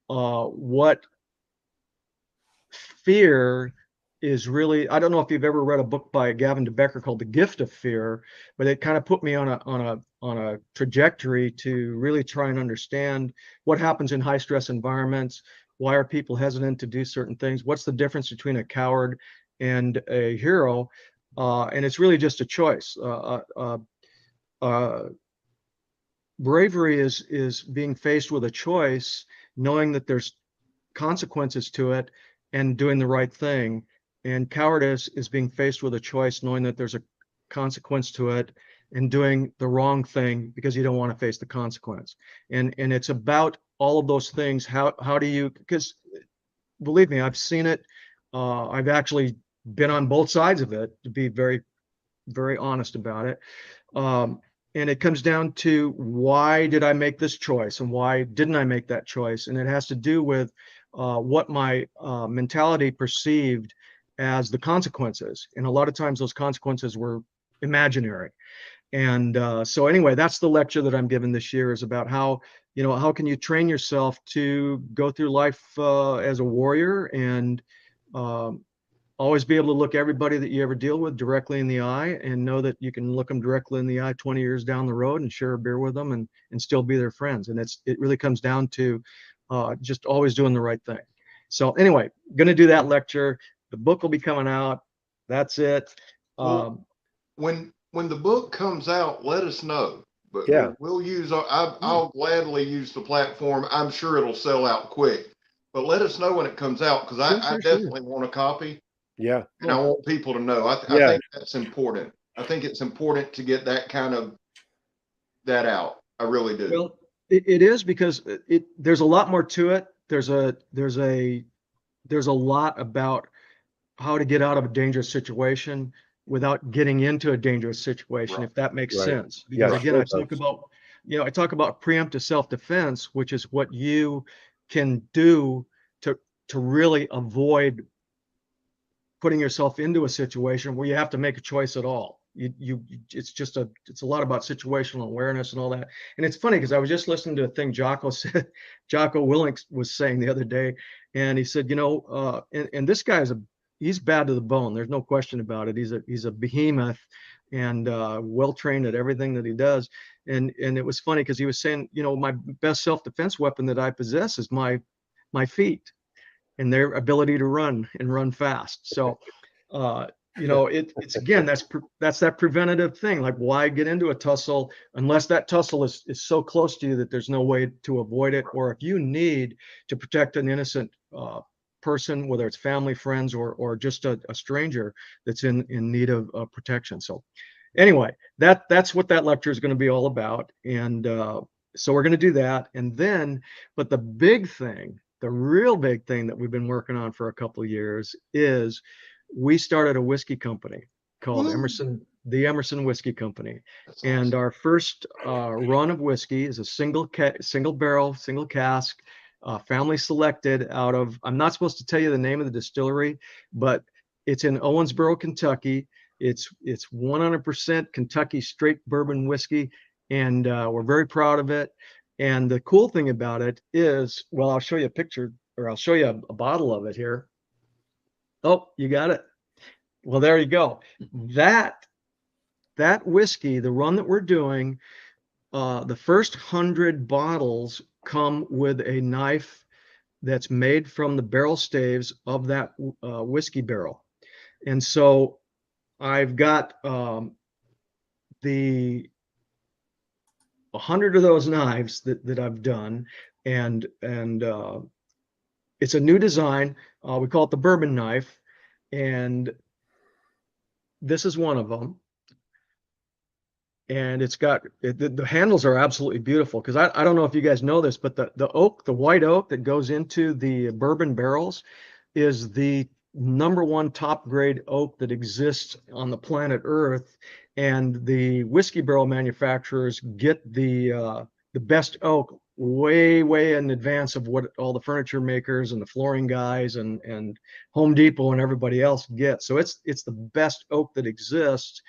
Speaker 2: what fear is really. I don't know if you've ever read a book by Gavin de Becker called The Gift of Fear, but it kind of put me on a trajectory to really try and understand what happens in high stress environments. Why are people hesitant to do certain things? What's the difference between a coward and a hero? And it's really just a choice. Bravery is being faced with a choice, knowing that there's consequences to it, and doing the right thing. And cowardice is being faced with a choice, knowing that there's a consequence to it, and doing the wrong thing because you don't want to face the consequence. And it's about all of those things. How do you, because believe me, I've seen it. I've actually been on both sides of it, to be very, very honest about it. And it comes down to, why did I make this choice and why didn't I make that choice? And it has to do with what my mentality perceived as the consequences. And a lot of times those consequences were imaginary. And so anyway, that's the lecture that I'm giving this year, is about how, how can you train yourself to go through life as a warrior, and always be able to look everybody that you ever deal with directly in the eye, and know that you can look them directly in the eye 20 years down the road and share a beer with them, and still be their friends. And it really comes down to just always doing the right thing. So anyway, going to do that lecture. The book will be coming out. That's it.
Speaker 3: Well, when the book comes out, let us know. But
Speaker 1: Yeah.
Speaker 3: we'll use, I'll gladly use the platform. I'm sure it'll sell out quick, but let us know when it comes out, because I definitely want a copy.
Speaker 1: Yeah.
Speaker 3: And I want people to know. I think that's important. I think it's important to get that kind of that out. I really do.
Speaker 2: Well, it is, because there's a lot more to it. There's a lot about how to get out of a dangerous situation without getting into a dangerous situation,
Speaker 3: Right.
Speaker 2: if that makes
Speaker 1: Right.
Speaker 2: sense. Because again,
Speaker 1: sure
Speaker 2: I talk about preemptive self-defense, which is what you can do to really avoid putting yourself into a situation where you have to make a choice at all. It's a lot about situational awareness and all that. And it's funny, because I was just listening to a thing Jocko Willink was saying the other day, and he said, and this guy he's bad to the bone. There's no question about it. He's a behemoth, and well trained at everything that he does. And it was funny, because he was saying, my best self-defense weapon that I possess is my feet, and their ability to run and run fast. So, it's again, that's that preventative thing. Like, why get into a tussle unless that tussle is so close to you that there's no way to avoid it, or if you need to protect an innocent person, whether it's family, friends, or just a stranger that's in need of protection. So, anyway, that's what that lecture is going to be all about, and so we're going to do that, and then, but the real big thing that we've been working on for a couple of years is we started a whiskey company called the Emerson Whiskey Company.
Speaker 3: That's
Speaker 2: And
Speaker 3: awesome.
Speaker 2: our first run of whiskey is a single barrel, single cask, family selected out of, I'm not supposed to tell you the name of the distillery, but it's in Owensboro, Kentucky. It's 100% Kentucky straight bourbon whiskey, and we're very proud of it. And the cool thing about it is, well, I'll show you a picture, or I'll show you a bottle of it here. Oh, you got it. Well, there you go. That whiskey, the run that we're doing, the first 100 bottles come with a knife that's made from the barrel staves of that whiskey barrel. And so I've got the 100 of those knives that I've done, and it's a new design. We call it the bourbon knife, and this is one of them. And it's got the handles are absolutely beautiful, because I don't know if you guys know this, but the white oak that goes into the bourbon barrels is the #1 top grade oak that exists on the planet Earth, and the whiskey barrel manufacturers get the best oak way in advance of what all the furniture makers and the flooring guys and Home Depot and everybody else get. So it's the best oak that exists.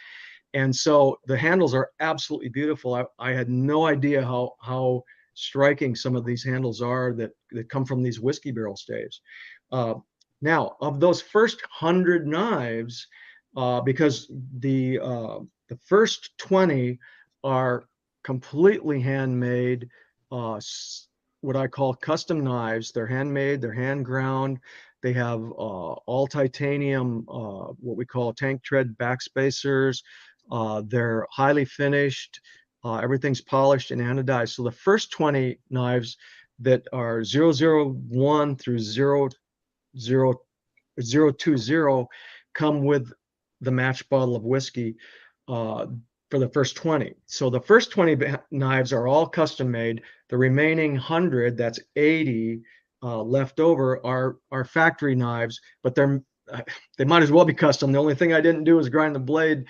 Speaker 2: And so the handles are absolutely beautiful. I had no idea how striking some of these handles are that come from these whiskey barrel staves. Now, of those first 100 knives, because the first 20 are completely handmade, what I call custom knives. They're handmade, they're hand ground. They have all titanium, what we call tank tread backspacers. They're highly finished. Everything's polished and anodized. So the first 20 knives that are 001 through 020 come with the match bottle of whiskey for the first 20. So the first 20 knives are all custom made. The remaining 100, that's 80 left over, are factory knives, but they might as well be custom. The only thing I didn't do is grind the blade,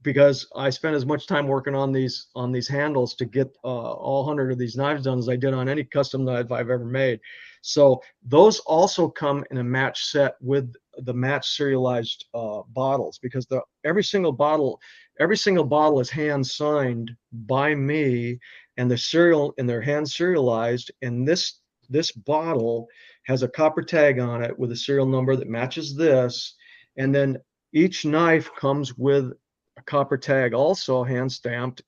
Speaker 2: because I spent as much time working on these handles to get all 100 of these knives done as I did on any custom knife I've ever made. So those also come in a match set with the match serialized bottles, because every single bottle is hand signed by me, and they're hand serialized. And this bottle has a copper tag on it with a serial number that matches this, and then each knife comes with a copper tag, also hand stamped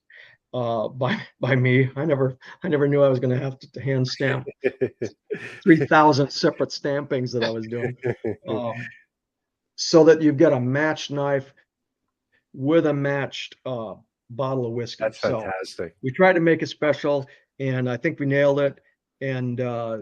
Speaker 2: by me. I never knew I was going to have to hand stamp 3,000 separate stampings that I was doing, so that you've got a matched knife with a matched bottle of whiskey.
Speaker 1: That's fantastic.
Speaker 2: So we tried to make it special, and I think we nailed it. And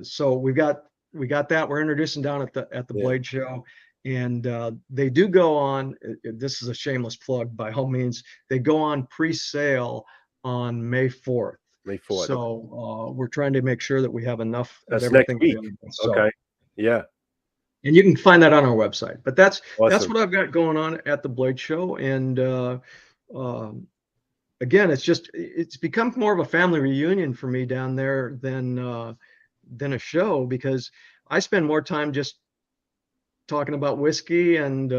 Speaker 2: so we got that. We're introducing down at the Blade Show, and they do go on. This is a shameless plug by all means. They go on pre-sale on May 4th.
Speaker 1: May 4th.
Speaker 2: So we're trying to make sure that we have enough
Speaker 1: That's
Speaker 2: of everything.
Speaker 1: next week.
Speaker 2: So,
Speaker 1: okay. Yeah.
Speaker 2: And you can find that on our website. But that's
Speaker 1: Awesome.
Speaker 2: what I've got going on at the Blade Show. And again, it's become more of a family reunion for me down there than a show, because I spend more time just talking about whiskey and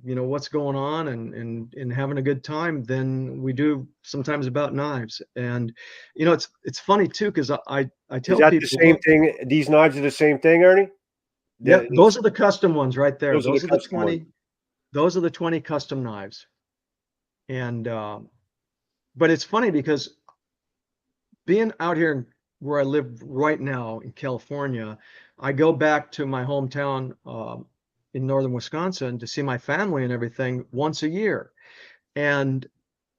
Speaker 2: what's going on and having a good time than we do sometimes about knives. And it's funny too, because I tell people,
Speaker 1: the same thing. These knives are the same thing, Ernie?
Speaker 2: Yeah, those are the custom ones right there.
Speaker 1: Those are the
Speaker 2: 20. Those are the 20 custom knives. And but it's funny because being out here where I live right now in California, I go back to my hometown in northern Wisconsin to see my family and everything once a year. And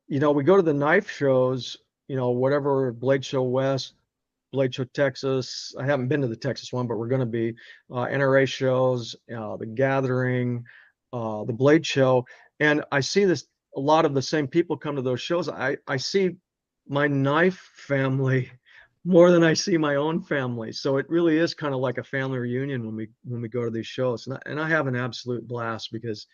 Speaker 2: we go to the knife shows, whatever, Blade Show West, Blade Show Texas. I haven't been to the Texas one, but we're going to be NRA shows, the Gathering, the Blade Show, and I see a lot of the same people come to those shows. I see my knife family more than I see my own family. So it really is kind of like a family reunion when we go to these shows, and I have an absolute blast, because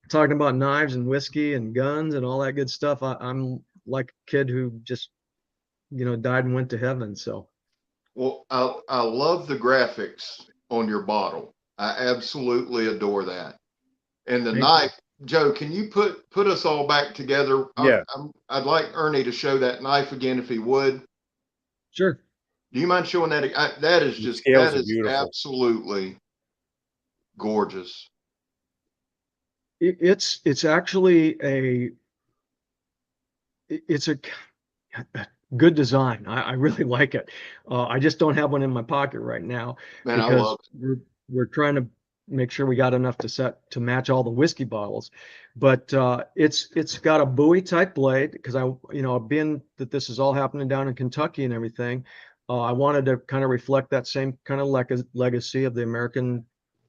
Speaker 2: talking about knives and whiskey and guns and all that good stuff. I'm like a kid who just died and went to heaven. So,
Speaker 3: well, I love the graphics on your bottle. I absolutely adore that. And the knife, Joe, can you put us all back together?
Speaker 1: Yeah.
Speaker 3: I'd like Ernie to show that knife again, if he would.
Speaker 2: Sure.
Speaker 3: Do you mind showing that? That is beautiful. Absolutely gorgeous.
Speaker 2: It's actually it's a good design. I really like it. I just don't have one in my pocket right now.
Speaker 3: Man,
Speaker 2: because
Speaker 3: I love it.
Speaker 2: We're trying to make sure we got enough to match all the whiskey bottles. But it's got a Bowie type blade, because being that this is all happening down in Kentucky and everything, I wanted to kind of reflect that same kind of legacy of the American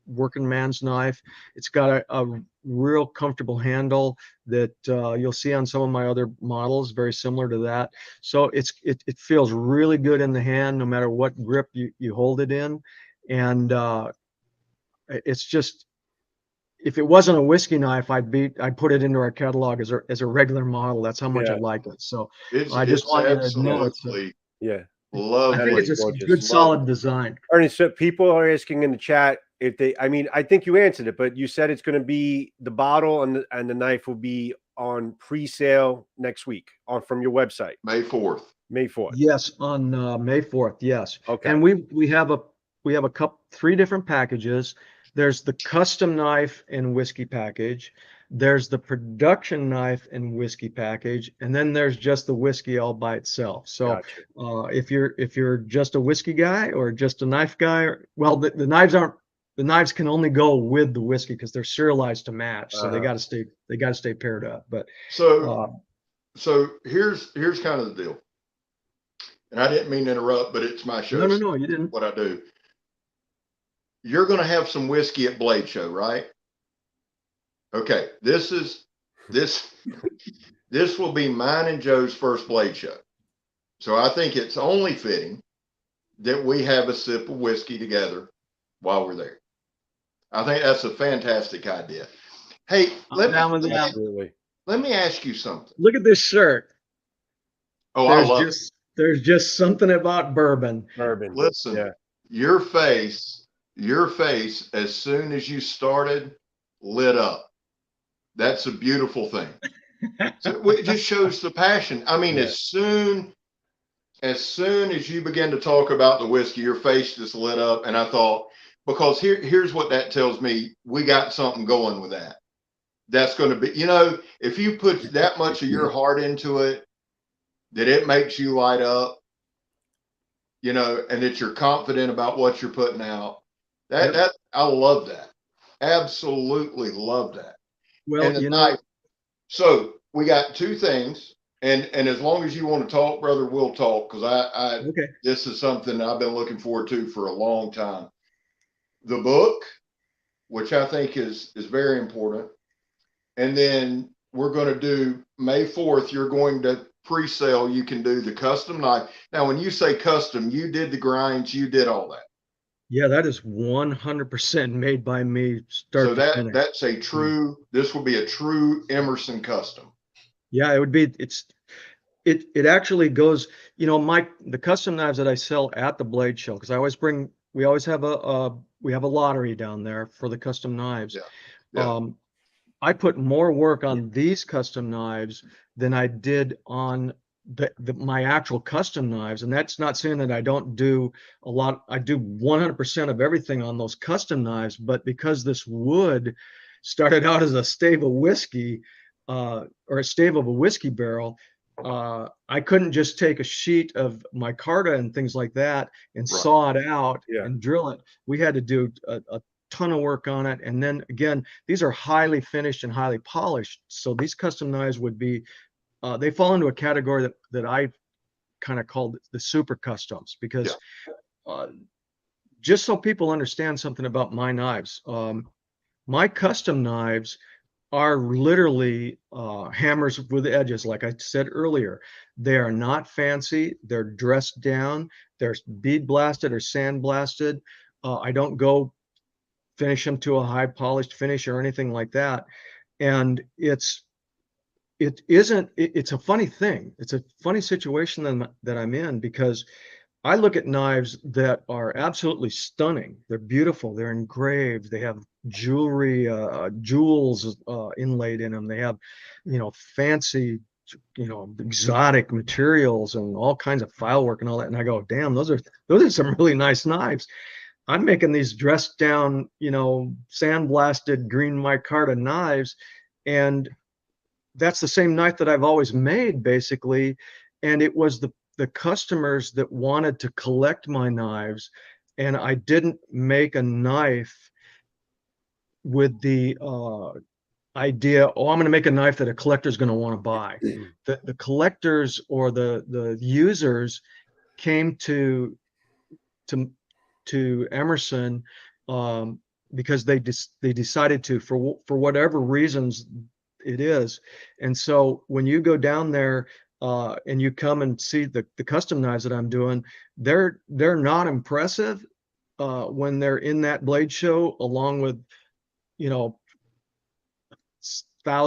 Speaker 2: working man's knife. It's got a real comfortable handle that you'll see on some of my other models, very similar to that. So it feels really good in the hand, no matter what grip you hold it in. And it's just, if it wasn't a whiskey knife, I'd put it into our catalog as a regular model. That's how much I like it. So I just wanted to know it's
Speaker 3: lovely.
Speaker 2: I think it's a good solid design.
Speaker 1: Ernie, so people are asking in the chat if I think you answered it, but you said it's going to be the bottle and the knife will be on pre-sale next week from your website.
Speaker 3: May 4th.
Speaker 1: May 4th.
Speaker 2: Yes, on May 4th. Yes.
Speaker 1: Okay.
Speaker 2: And we have a couple, 3 different packages. There's the custom knife and whiskey package. There's the production knife and whiskey package, and then there's just the whiskey all by itself. So if you're just a whiskey guy or just a knife guy, the knives can only go with the whiskey because they're serialized to match. So they got to stay paired up. But
Speaker 3: so here's kind of the deal. And I didn't mean to interrupt, but it's my show.
Speaker 2: No, you didn't.
Speaker 3: What I do. You're going to have some whiskey at Blade Show, right? Okay. This will be mine and Joe's first Blade Show. So I think it's only fitting that we have a sip of whiskey together while we're there. I think that's a fantastic idea. Hey, let me ask you something.
Speaker 2: Look at this shirt.
Speaker 3: Oh, I love it.
Speaker 2: There's just something about bourbon.
Speaker 3: Listen, your face your face, as soon as you started, lit up. That's a beautiful thing. So it just shows the passion. I mean,
Speaker 2: Yeah.
Speaker 3: as soon as you begin to talk about the whiskey, your face just lit up. And I thought, because here's what that tells me. We got something going with that. That's going to be, if you put that much of your heart into it, that it makes you light up, and that you're confident about what you're putting out. That I love that. Absolutely love that.
Speaker 2: Well,
Speaker 3: And the knife. So we got two things, and as long as you want to talk, brother, we'll talk, because
Speaker 2: okay.
Speaker 3: This is something I've been looking forward to for a long time. The book, which I think is very important, and then we're going to do May 4th. You're going to pre-sale. You can do the custom knife. Now, when you say custom, you did the grinds, you did all that.
Speaker 2: Yeah, that is 100% made by me, start
Speaker 3: So
Speaker 2: to finish.
Speaker 3: that's a true. This will be a true Emerson custom.
Speaker 2: Yeah, it would be. It actually goes. The custom knives that I sell at the blade show, because we always have a lottery down there for the custom knives.
Speaker 3: Yeah.
Speaker 2: I put more work on these custom knives than I did on my actual custom knives. And that's not saying that I don't do a lot. I do 100% of everything on those custom knives, but because this wood started out as a stave of whiskey, or a stave of a whiskey barrel, I couldn't just take a sheet of micarta and things like that and saw it out and drill it. We had to do a ton of work on it. And then again, these are highly finished and highly polished. So these custom knives would be, they fall into a category that I kind of called the super customs, because just so people understand something about my knives, my custom knives are literally hammers with edges. Like I said earlier, they are not fancy. They're dressed down. They're bead blasted or sand blasted. I don't go finish them to a high polished finish or anything like that. And it's a funny thing. It's a funny situation that I'm in, because I look at knives that are absolutely stunning. They're beautiful. They're engraved. They have jewelry, jewels inlaid in them. They have, fancy, exotic materials and all kinds of file work and all that. And I go, damn, those are some really nice knives. I'm making these dressed down, sandblasted green micarta knives, and that's the same knife that I've always made, basically. And it was the customers that wanted to collect my knives, and I didn't make a knife with the idea, I'm going to make a knife that a collector's going to want to buy. The collectors or the users came to Emerson because they decided to, for whatever reasons it is. And so when you go down there and you come and see the custom knives that I'm doing, they're not impressive when they're in that blade show, along with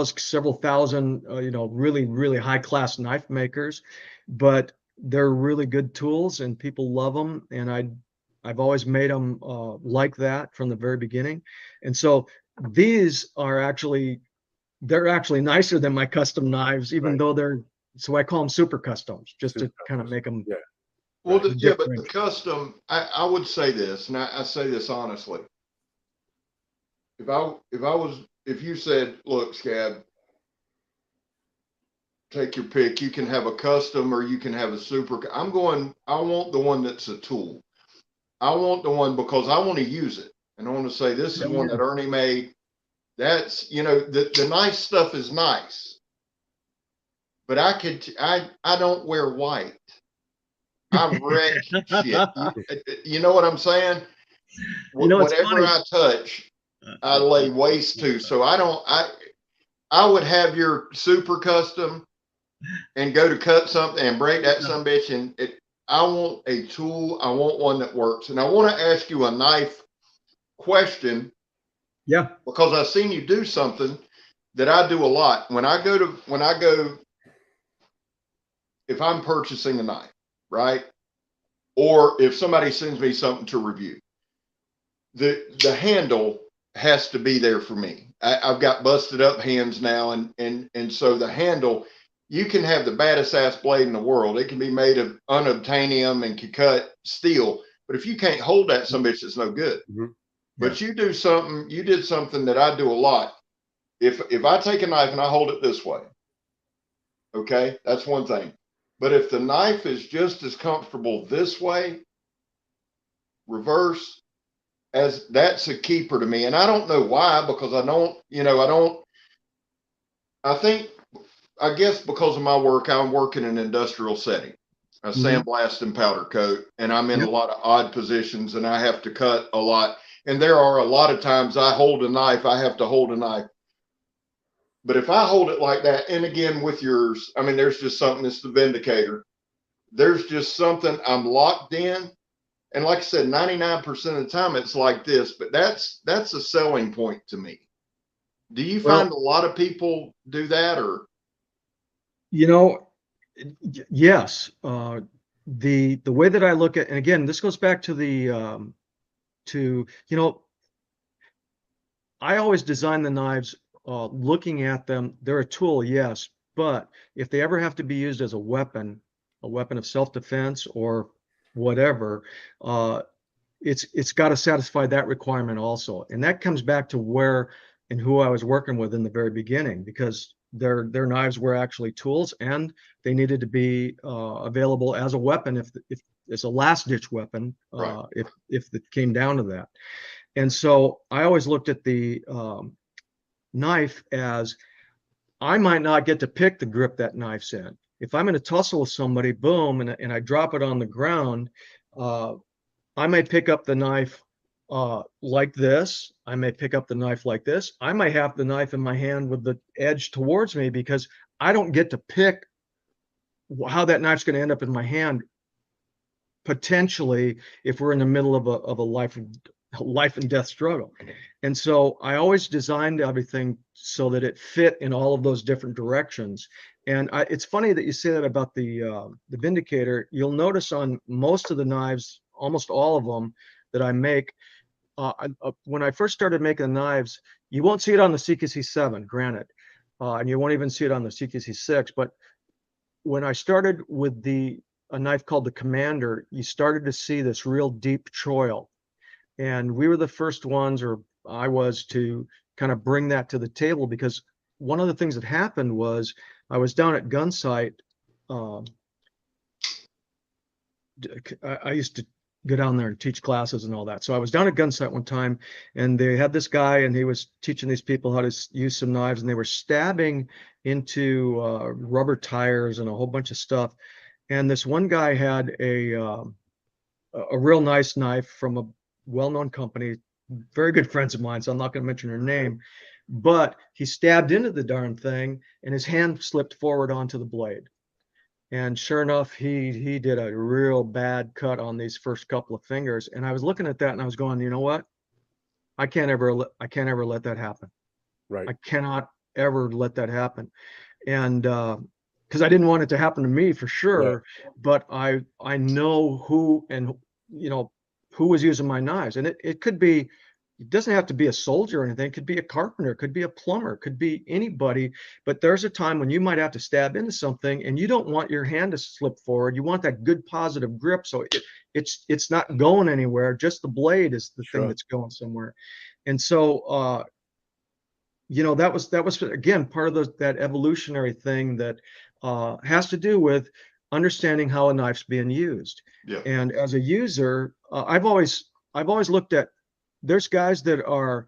Speaker 2: several thousand really, really high class knife makers, but they're really good tools and people love them. And I've always made them like that from the very beginning. And so these are they're actually nicer than my custom knives, even though so I call them super customs, just to kind of make them.
Speaker 3: Yeah. Well, but the custom, I would say this, and I say this honestly. If you said, look, SCAB, take your pick. You can have a custom or you can have a super. I want the one that's a tool. I want the one because I want to use it. And I want to say, this is one that Ernie made. That's, the nice stuff is nice. But I don't wear white. I wreck shit. You know what I'm saying? Whatever I touch, I lay waste to. So I would have your super custom and go to cut something and break that some bitch. And I want a tool. I want one that works. And I want to ask you a knife question.
Speaker 2: Yeah.
Speaker 3: Because I've seen you do something that I do a lot. When I go, if I'm purchasing a knife, right? Or if somebody sends me something to review, the handle has to be there for me. I've got busted up hands now, and so the handle, you can have the baddest ass blade in the world. It can be made of unobtainium and can cut steel, but if you can't hold that, some bitch, it's no good.
Speaker 1: Mhm.
Speaker 3: But you did something that I do a lot. If I take a knife and I hold it this way, okay, that's one thing. But if the knife is just as comfortable this way, reverse, as that's a keeper to me. And I don't know why, because I guess because of my work, I work in an industrial setting. I sandblast and powder coat, and I'm in a lot of odd positions, and I have to cut a lot. And there are a lot of times I have to hold a knife. But if I hold it like that, and again with yours, I mean, there's just something, it's the Vindicator. There's just something, I'm locked in. And like I said, 99% of the time it's like this, but that's a selling point to me. Do you find a lot of people do that, or?
Speaker 2: Yes. The way that I look at, and again, this goes back to the I always design the knives looking at them. They're a tool, yes, but if they ever have to be used as a weapon of self-defense or whatever, it's got to satisfy that requirement also. And that comes back to where and who I was working with in the very beginning, because their knives were actually tools, and they needed to be available as a weapon if it's a last ditch weapon, if it came down to that. And so I always looked at the knife as, I might not get to pick the grip that knife's in. If I'm in a tussle with somebody, boom, and I drop it on the ground, I may pick up the knife like this. I may pick up the knife like this. I might have the knife in my hand with the edge towards me, because I don't get to pick how that knife's going to end up in my hand, potentially, if we're in the middle of a life and death struggle. And so I always designed everything so that it fit in all of those different directions. And it's funny that you say that about the Vindicator. You'll notice on most of the knives, almost all of them that I make, when I first started making the knives, you won't see it on the CKC7, granted, and you won't even see it on the CKC6. But when I started with a knife called the Commander, you started to see this real deep choil. And we were the first ones, or I was, to kind of bring that to the table, because one of the things that happened was I was down at Gunsight. I used to go down there and teach classes and all that. So I was down at Gunsight one time, and they had this guy, and he was teaching these people how to use some knives, and they were stabbing into rubber tires and a whole bunch of stuff. And this one guy had a real nice knife from a well-known company, very good friends of mine, so I'm not going to mention her name, but he stabbed into the darn thing, and his hand slipped forward onto the blade. And sure enough, he did a real bad cut on these first couple of fingers. And I was looking at that, and I was going, you know what? I can't ever let that happen.
Speaker 1: Right.
Speaker 2: I cannot ever let that happen. And because I didn't want it to happen to me for sure, but I know who, and who was using my knives. And it could be, it doesn't have to be a soldier or anything. It could be a carpenter, it could be a plumber, it could be anybody. But there's a time when you might have to stab into something, and you don't want your hand to slip forward. You want that good positive grip, so it's not going anywhere. Just the blade is the thing that's going somewhere. And so that was again part of that evolutionary thing that has to do with understanding how a knife's being used.
Speaker 3: Yeah.
Speaker 2: And as a user, I've always looked at, there's guys that are,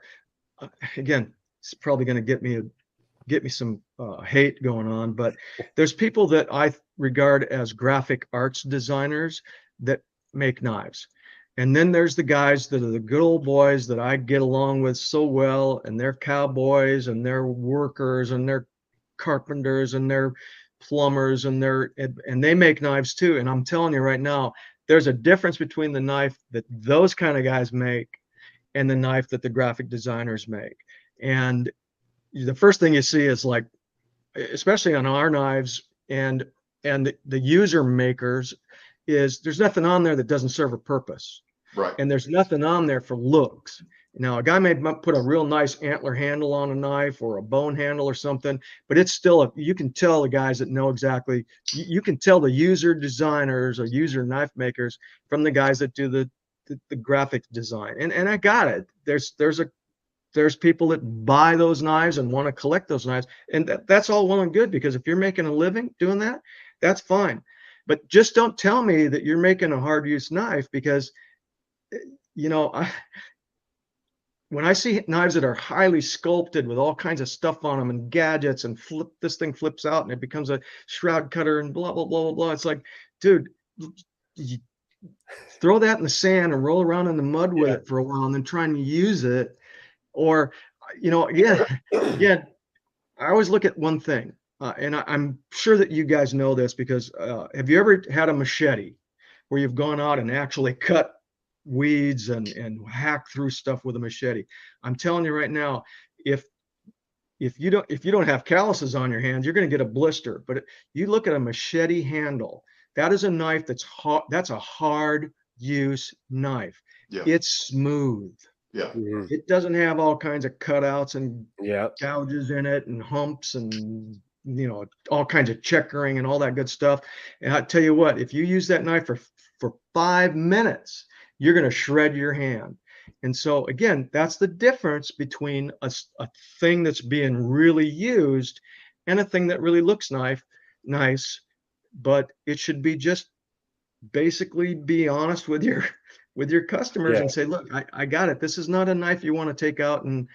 Speaker 2: again, it's probably going to get me some hate going on, but there's people that I regard as graphic arts designers that make knives. And then there's the guys that are the good old boys that I get along with so well, and they're cowboys, and they're workers, and they're carpenters, and they're plumbers, and they make knives too. And I'm telling you right now, there's a difference between the knife that those kind of guys make and the knife that the graphic designers make. And the first thing you see is, like, especially on our knives and the user makers, is there's nothing on there that doesn't serve a purpose.
Speaker 3: Right.
Speaker 2: And there's nothing on there for looks. Now, a guy may put a real nice antler handle on a knife or a bone handle or something, but it's still, you can tell the guys that know exactly, you can tell the user designers or user knife makers from the guys that do the graphic design. And I got it. There's people that buy those knives and want to collect those knives. And that's all well and good, because if you're making a living doing that, that's fine. But just don't tell me that you're making a hard use knife, because, you know, when I see knives that are highly sculpted with all kinds of stuff on them and gadgets, and this thing flips out and it becomes a shroud cutter and blah, blah, blah, blah, blah. It's like, dude, you throw that in the sand and roll around in the mud with it for a while and then try and use it. Or, you know, again, I always look at one thing, and I'm sure that you guys know this, because have you ever had a machete where you've gone out and actually cut weeds and hack through stuff with a machete? I'm telling you right now, if you don't have calluses on your hands, you're going to get a blister. But you look at a machete handle, that is a knife that's hard. That's a hard use knife.
Speaker 3: Yeah.
Speaker 2: It's smooth.
Speaker 3: Yeah.
Speaker 2: It doesn't have all kinds of cutouts and
Speaker 1: Yeah.
Speaker 2: gouges in it and humps and, you know, all kinds of checkering and all that good stuff. And I tell you what, if you use that knife for 5 minutes, you're going to shred your hand. And so again, that's the difference between a thing that's being really used and a thing that really looks nice, but it should be just basically be honest with your customers and say, look, I got it. This is not a knife you want to take out and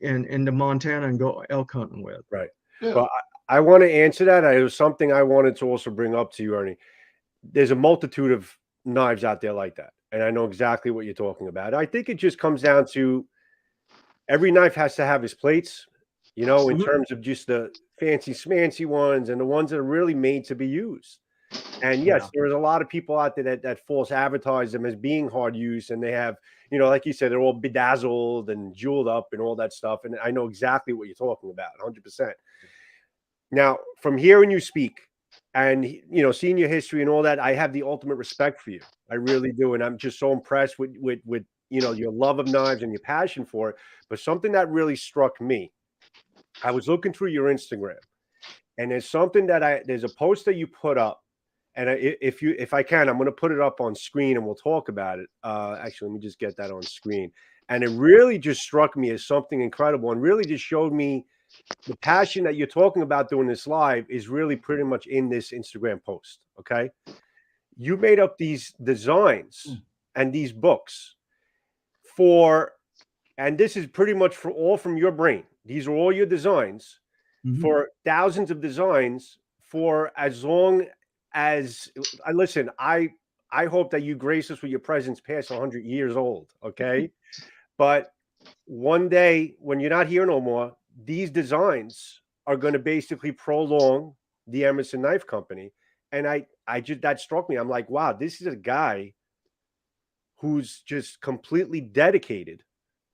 Speaker 2: into Montana and go elk hunting with.
Speaker 1: Right.
Speaker 3: Yeah.
Speaker 1: Well, I want to answer that. It was something I wanted to also bring up to you, Ernie. There's a multitude of knives out there like that, and I know exactly what you're talking about. I think it just comes down to every knife has to have its plates, you know, in terms of just the fancy smancy ones and the ones that are really made to be used. And yes, there's a lot of people out there that false advertise them as being hard use, and they have, you know, like you said, they're all bedazzled and jeweled up and all that stuff. And I know exactly what you're talking about, 100%. Now, from hearing you speak and, you know, seeing your history and all that, I have the ultimate respect for you. I really do. And I'm just so impressed with you know, your love of knives and your passion for it. But something that really struck me, I was looking through your Instagram, and there's something there's a post that you put up. And if I can, I'm going to put it up on screen and we'll talk about it. Actually, let me just get that on screen. And it really just struck me as something incredible, and really just showed me the passion that you're talking about doing this live is really pretty much in this Instagram post. Okay. You made up these designs and these books and this is pretty much all from your brain. These are all your designs for thousands of designs for as long as listen, I hope that you grace us with your presence past 100 years old, okay? But one day when you're not here no more, these designs are going to basically prolong the Emerson Knife Company. And I just, that struck me. I'm like, wow, this is a guy who's just completely dedicated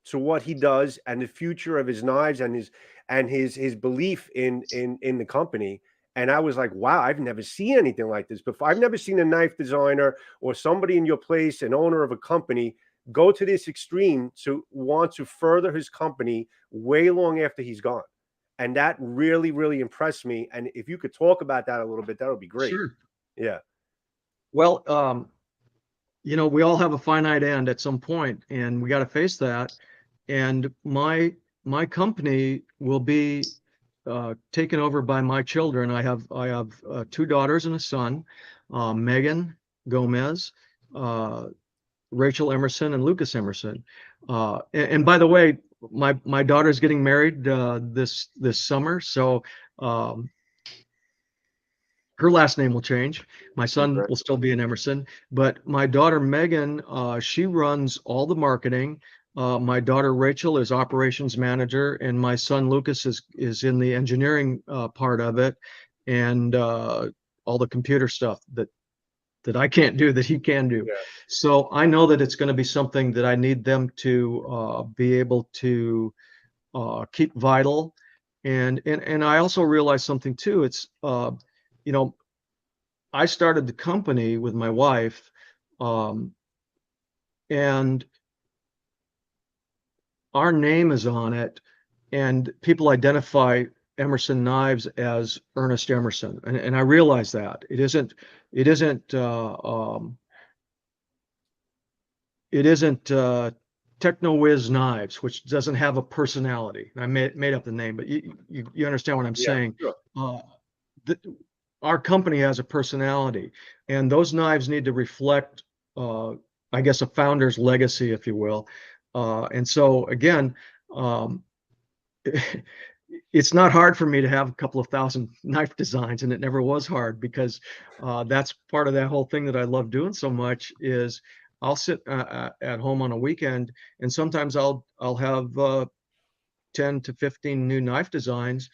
Speaker 1: to what he does and the future of his knives and his belief in the company. And I was like, wow, I've never seen anything like this before. I've never seen a knife designer or somebody in your place, an owner of a company, go to this extreme to want to further his company way long after he's gone. And that really, really impressed me. And if you could talk about that a little bit, that would be great.
Speaker 2: Sure.
Speaker 1: Yeah.
Speaker 2: Well, you know, we all have a finite end at some point, and we got to face that. And my company will be taken over by my children. I have 2 daughters and a son, Megan Gomez, Rachel Emerson, and Lucas Emerson. And by the way, my daughter's getting married this summer, so her last name will change. My son will still be an Emerson, but my daughter Megan, she runs all the marketing. My daughter Rachel is operations manager, and my son Lucas is in the engineering part of it, and all the computer stuff that I can't do that he can do. Yeah. So I know that it's going to be something that I need them to be able to keep vital, and I also realize something too. It's you know, I started the company with my wife. and our name is on it, and people identify Emerson knives as Ernest Emerson, and I realize that it isn't Techno-Wiz Knives, which doesn't have a personality. I made up the name, but you understand what I'm saying.
Speaker 1: Sure.
Speaker 2: Our company has a personality, and those knives need to reflect, I guess, a founder's legacy, if you will. And so again, it's not hard for me to have a couple of thousand knife designs, and it never was hard, because that's part of that whole thing that I love doing so much. Is I'll sit at home on a weekend, and sometimes I'll have 10 to 15 new knife designs,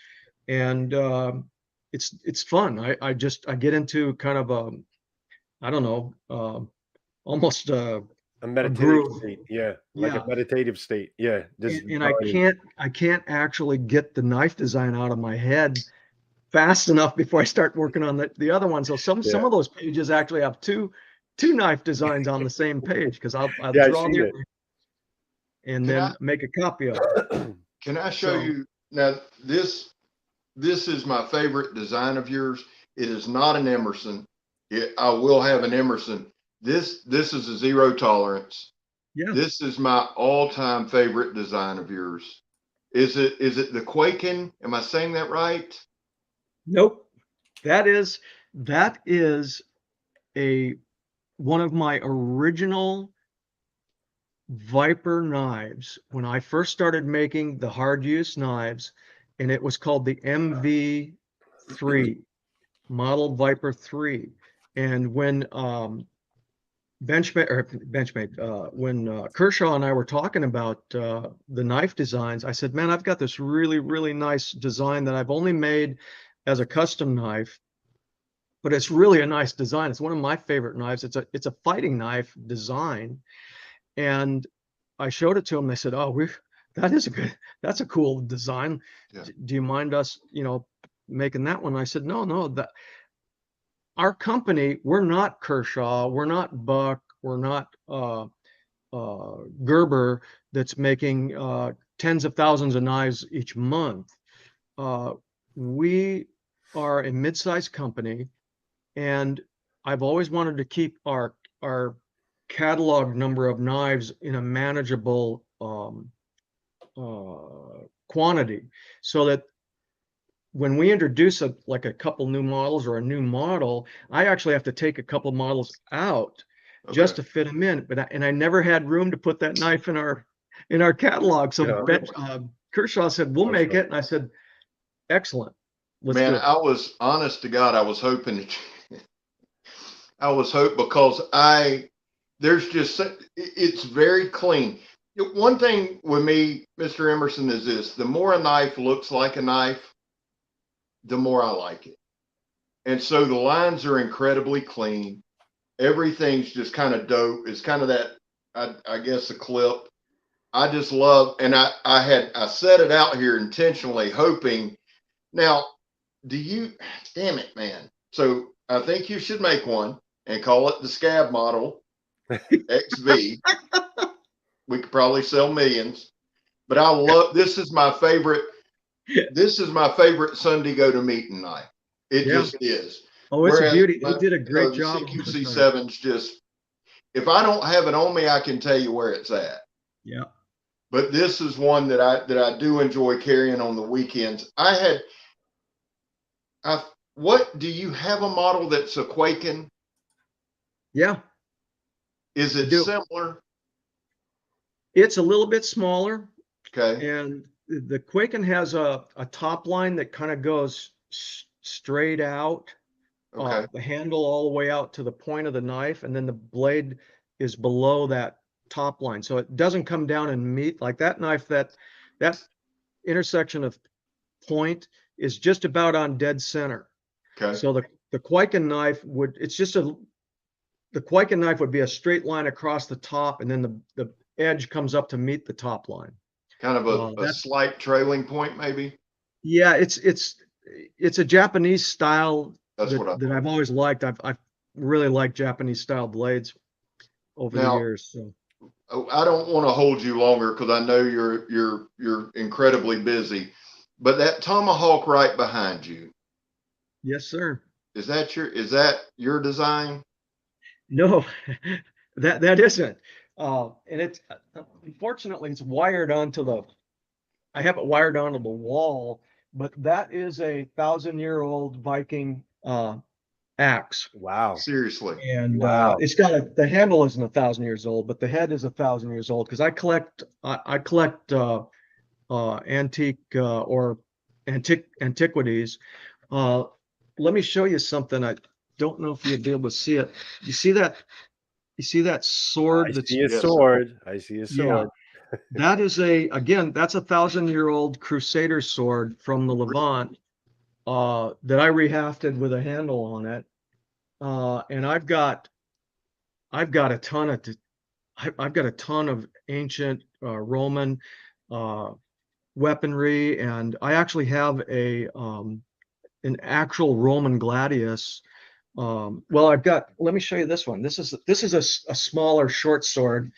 Speaker 2: and it's fun. I get into kind of a, I don't know, almost
Speaker 1: A meditative
Speaker 2: groove.
Speaker 1: state. Yeah. Like a meditative state. Yeah.
Speaker 2: And I can't actually get the knife design out of my head fast enough before I start working on the other one. So some of those pages actually have two knife designs on the same page, because I'll draw the and then make a copy of it.
Speaker 3: Can I show you now? This is my favorite design of yours. It is not an Emerson. I will have an Emerson. This is a zero tolerance.
Speaker 2: Yeah.
Speaker 3: This is my all-time favorite design of yours. Is it the Quaken? Am I saying that right?
Speaker 2: Nope. That is one of my original Viper knives when I first started making the hard use knives, and it was called the MV3, model Viper 3. And when when Kershaw and I were talking about the knife designs, I said, man, I've got this really, really nice design that I've only made as a custom knife, but it's really a nice design. It's one of my favorite knives. It's a fighting knife design. And I showed it to them. They said, oh, that's a cool design.
Speaker 3: Yeah.
Speaker 2: Do you mind us, making that one? I said, no, that our company, we're not Kershaw, we're not Buck, we're not Gerber, that's making tens of thousands of knives each month. We are a mid-sized company, and I've always wanted to keep our catalog number of knives in a manageable quantity, so that when we introduce a couple new models or a new model, I actually have to take a couple models out just to fit them in. But I never had room to put that knife in our catalog. So Kershaw said, we'll make it. And I said, excellent. Let's do it.
Speaker 3: I was, honest to God, I was hoping because there's just, it's very clean. One thing with me, Mr. Emerson, is this: the more a knife looks like a knife, the more I like it. And so the lines are incredibly clean. Everything's just kind of dope. It's kind of that, I guess, a clip. I just love, and I set it out here intentionally, hoping. Now, damn it, man. So I think you should make one and call it the SCAB model XV. We could probably sell millions. But I love, this is my favorite Sunday go to meeting knife. It just is.
Speaker 2: Oh, it's a beauty. They did a great job.
Speaker 3: The CQC7's just, if I don't have it on me, I can tell you where it's at.
Speaker 2: Yeah.
Speaker 3: But this is one that I do enjoy carrying on the weekends. What do you have, a model that's a Quaken?
Speaker 2: Yeah.
Speaker 3: Is it similar?
Speaker 2: It's a little bit smaller.
Speaker 3: Okay.
Speaker 2: And the Quaken has a top line that kind of goes straight out.
Speaker 3: Okay.
Speaker 2: The handle all the way out to the point of the knife, and then the blade is below that top line, so it doesn't come down and meet like that knife. That intersection of point is just about on dead center.
Speaker 3: Okay.
Speaker 2: So the Quaken knife would be a straight line across the top, and then the edge comes up to meet the top line.
Speaker 3: Kind of a slight trailing point, maybe.
Speaker 2: Yeah, it's a Japanese style.
Speaker 3: That's
Speaker 2: that I've always liked. I've really liked Japanese style blades over the years. So
Speaker 3: I don't want to hold you longer because I know you're incredibly busy. But that tomahawk right behind you,
Speaker 2: Yes, sir.
Speaker 3: is that your design?
Speaker 2: No, that isn't. And it's unfortunately it's wired onto the. I have it wired onto the wall, but that is a 1,000-year-old Viking axe.
Speaker 1: Wow.
Speaker 3: Seriously.
Speaker 2: And
Speaker 1: Wow.
Speaker 2: it's got the handle isn't 1,000 years old, but the head is 1,000 years old because I collect antique or antiquities. Let me show you something. I don't know if you'll be able to see it. You see that? You see that sword?
Speaker 1: I
Speaker 2: That's
Speaker 1: see a
Speaker 3: Yes, sir.
Speaker 1: sword. I see a
Speaker 2: yeah.
Speaker 1: sword.
Speaker 2: That is again, that's a 1,000-year-old Crusader sword from the Levant that I rehafted with a handle on it. And I've got a ton of I've got a ton of ancient Roman weaponry, and I actually have an actual Roman gladius. Well, let me show you this one. This is a smaller short sword,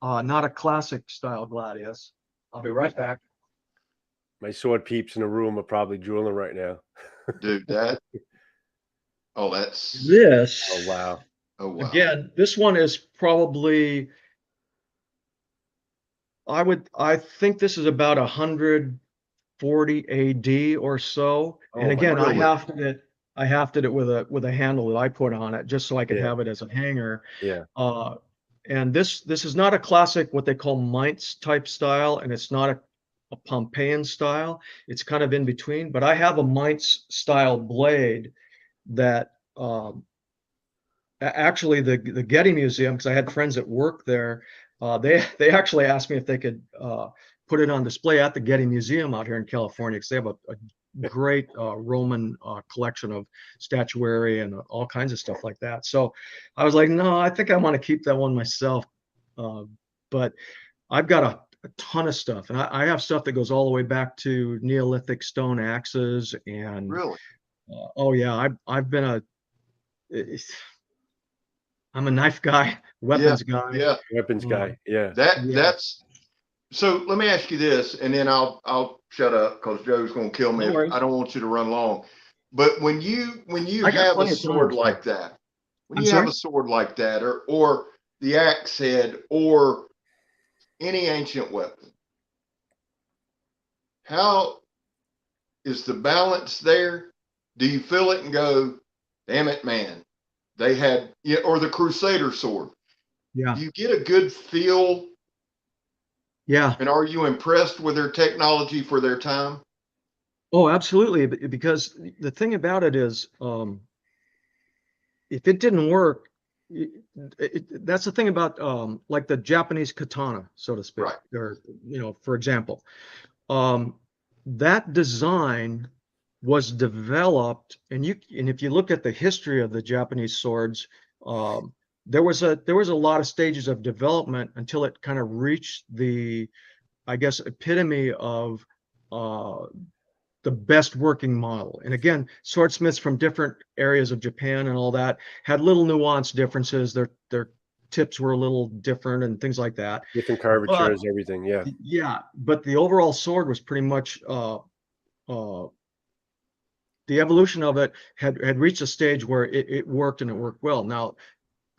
Speaker 2: not a classic style gladius. I'll be right back.
Speaker 1: My sword peeps in the room are probably drooling right now.
Speaker 3: Dude, oh, that's,
Speaker 2: This,
Speaker 1: Oh, wow.
Speaker 3: oh, wow.
Speaker 2: again, this one is probably, I think this is about 140 AD or so. And
Speaker 1: Oh, my
Speaker 2: again,
Speaker 3: Really?
Speaker 2: I hafted it with a handle that I put on it just so I could
Speaker 1: Yeah.
Speaker 2: have it as a hanger.
Speaker 1: Yeah.
Speaker 2: And this is not a classic, what they call Mainz type style, and it's not a Pompeian style. It's kind of in between, but I have a Mainz style blade that actually the Getty Museum, because I had friends that worked there, they actually asked me if they could put it on display at the Getty Museum out here in California, because they have a great Roman collection of statuary and all kinds of stuff like that. So I was like, no, I think I want to keep that one myself. But I've got a ton of stuff, and I have stuff that goes all the way back to Neolithic stone axes, and
Speaker 3: Really?
Speaker 2: oh yeah, I'm a knife guy, weapons guy.
Speaker 3: Yeah.
Speaker 1: Weapons guy. Yeah.
Speaker 2: Yeah.
Speaker 3: That's so. Let me ask you this, and then I'll shut up because Joe's going to kill me.
Speaker 2: No worries.
Speaker 3: I don't want you to run long. But when you
Speaker 2: I got
Speaker 3: have a
Speaker 2: plenty of time,
Speaker 3: sword
Speaker 2: so.
Speaker 3: like that, when
Speaker 2: I'm
Speaker 3: you have
Speaker 2: sorry?
Speaker 3: a sword like that, or the axe head, or any ancient weapon, how is the balance there? Do you feel it and go, damn it, man, they had, yeah, or the Crusader sword?
Speaker 2: Yeah.
Speaker 3: Do you get a good feel?
Speaker 2: Yeah.
Speaker 3: And are you impressed with their technology for their time?
Speaker 2: Oh, absolutely. Because the thing about it is, if it didn't work, that's the thing about like the Japanese katana, so to speak,
Speaker 3: Right.
Speaker 2: or for example, that design was developed, and if you look at the history of the Japanese swords, there was a lot of stages of development until it kind of reached the, I guess, epitome of the best working model. And again, swordsmiths from different areas of Japan and all that had little nuance differences. Their tips were a little different and things like that.
Speaker 1: Different
Speaker 2: But
Speaker 1: curvatures, everything. Yeah.
Speaker 2: yeah, but the overall sword was pretty much the evolution of it had reached a stage where it worked, and it worked well. Now,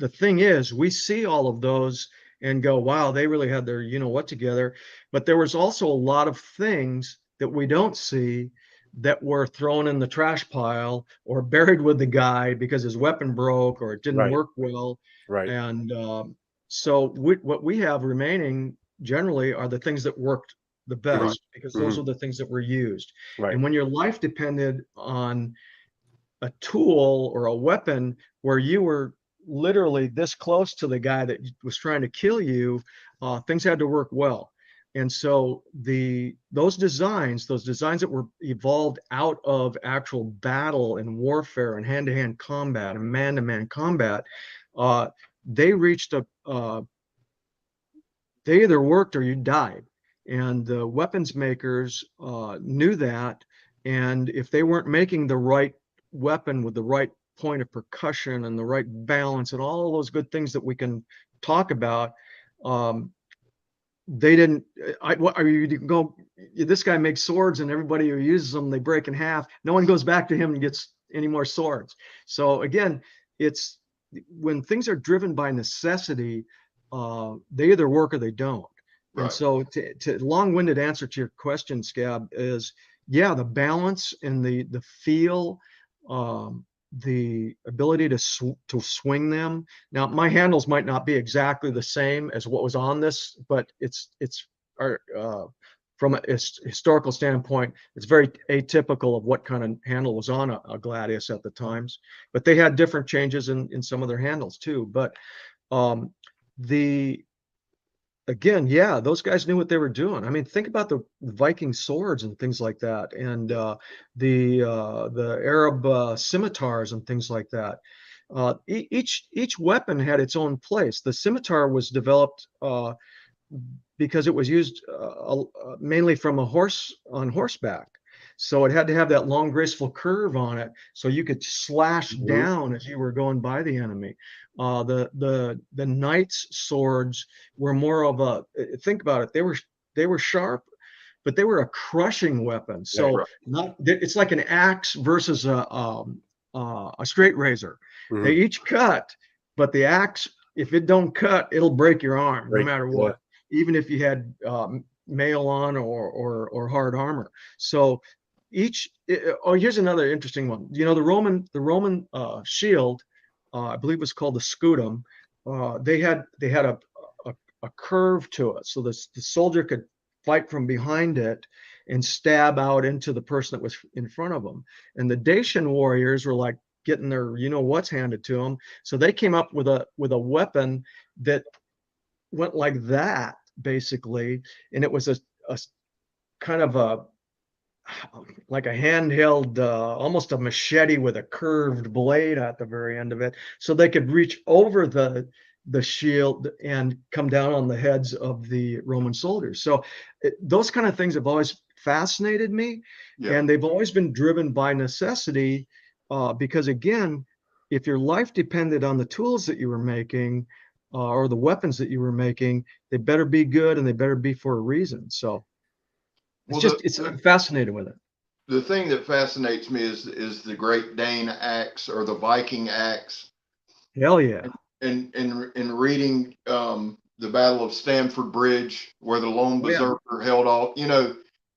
Speaker 2: the thing is, we see all of those and go, wow, they really had their what together. But there was also a lot of things that we don't see that were thrown in the trash pile or buried with the guy because his weapon broke or it didn't
Speaker 1: Right.
Speaker 2: work well.
Speaker 1: Right.
Speaker 2: And so what we have remaining generally are the things that worked the best,
Speaker 3: Right.
Speaker 2: because those
Speaker 1: Mhm.
Speaker 2: are the things that were used.
Speaker 1: Right.
Speaker 2: And when your life depended on a tool or a weapon where you were literally this close to the guy that was trying to kill you, things had to work well. And so those designs that were evolved out of actual battle and warfare and hand-to-hand combat and man-to-man combat, they reached they either worked or you died. And the weapons makers knew that. And if they weren't making the right weapon with the right point of percussion and the right balance and all those good things that we can talk about, They didn't. What are you go? This guy makes swords, and everybody who uses them, they break in half. No one goes back to him and gets any more swords. So again, it's when things are driven by necessity, they either work or they don't.
Speaker 3: Right.
Speaker 2: And so, to long-winded answer to your question, Scab, is yeah, the balance and the feel, the ability to swing them. Now, my handles might not be exactly the same as what was on this, but it's from a historical standpoint, it's very atypical of what kind of handle was on a Gladius at the times. But they had different changes in some of their handles too. But again, yeah, those guys knew what they were doing. I mean, think about the Viking swords and things like that, and the Arab scimitars and things like that. Each weapon had its own place. The scimitar was developed because it was used mainly from a horse on horseback. So it had to have that long, graceful curve on it, so you could slash down as you were going by the enemy. The knights' swords were more of a, think about it, they were sharp, but they were a crushing weapon. So it's like an axe versus a straight razor. They each cut, but the axe, if it don't cut, it'll break your arm no matter what, even if you had mail on or hard armor. So here's another interesting one. You know, the Roman shield, I believe it was called the scutum. They had a curve to it, so the soldier could fight from behind it and stab out into the person that was in front of them. And the Dacian warriors were like getting their what's handed to them, so they came up with a weapon that went like that basically, and it was a kind of like a handheld, almost a machete with a curved blade at the very end of it, so they could reach over the shield and come down on the heads of the Roman soldiers. So those kind of things have always fascinated me, and they've always been driven by necessity, because again, if your life depended on the tools that you were making, or the weapons that you were making, they better be good and they better be for a reason. So it's fascinating with it.
Speaker 3: The thing that fascinates me is the Great Dane axe or the Viking axe.
Speaker 2: Hell yeah.
Speaker 3: And reading the Battle of Stamford Bridge, where the lone berserker held off,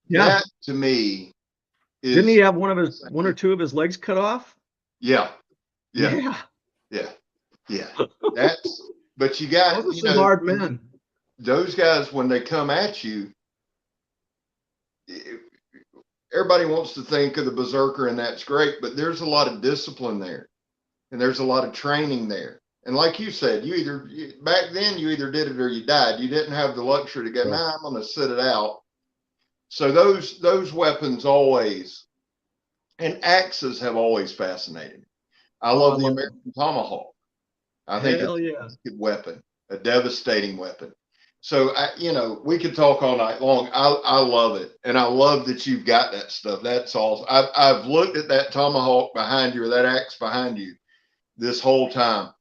Speaker 3: that to me is.
Speaker 2: Didn't he have one or two of his legs cut off?
Speaker 3: Yeah. That's, but you got,
Speaker 2: those are some hard men.
Speaker 3: Those guys, when they come at you, everybody wants to think of the berserker, and that's great, but there's a lot of discipline there, and there's a lot of training there. And like you said, back then you either did it or you died. You didn't have the luxury to go, nah, I'm going to sit it out. So those weapons always, and axes have always fascinated me. I love the American tomahawk. I think it's a good weapon, a devastating weapon. So we could talk all night long. I love it, and I love that you've got that stuff. That's awesome. I've looked at that tomahawk behind you, or that axe behind you, this whole time.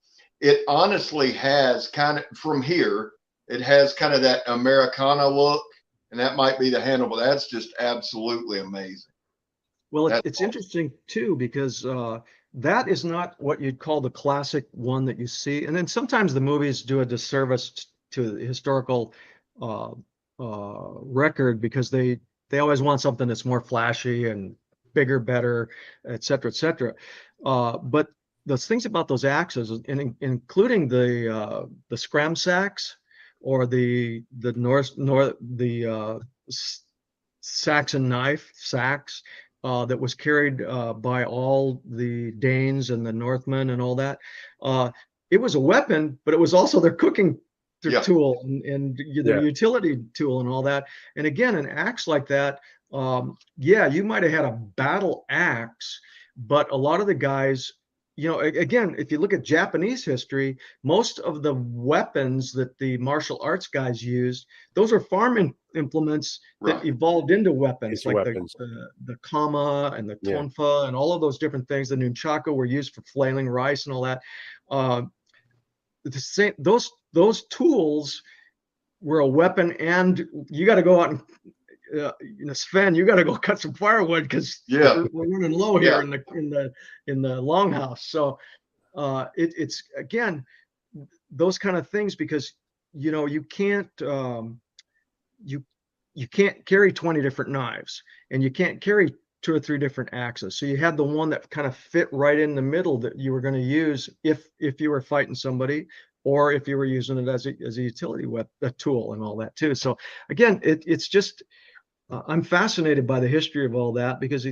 Speaker 3: It honestly has kind of, from here, it has kind of that Americana look, and that might be the handle, but that's just absolutely amazing.
Speaker 2: Well, it's interesting too, because that is not what you'd call the classic one that you see. And then sometimes the movies do a disservice to the historical record, because they always want something that's more flashy and bigger, better, et cetera, et cetera. But those things about those axes, including the scram sacks, or the Saxon knife sacks that was carried by all the Danes and the Northmen and all that. It was a weapon, but it was also their cooking tool and their utility tool and all that. And again, an axe like that, you might have had a battle axe, but a lot of the guys, again, if you look at Japanese history, most of the weapons that the martial arts guys used, those are farm implements that evolved into weapons, like the kama and the tonfa and all of those different things. The nunchaku were used for flailing rice and all that. Those tools we're a weapon, and you got to go out and Sven, you got to go cut some firewood because we're running low here in the longhouse. So it's again those kind of things, because you can't you can't carry 20 different knives, and you can't carry 2 or 3 different axes. So you had the one that kind of fit right in the middle that you were going to use if you were fighting somebody, or if you were using it as a utility weapon, a tool, and all that too. So again, it's just I'm fascinated by the history of all that, because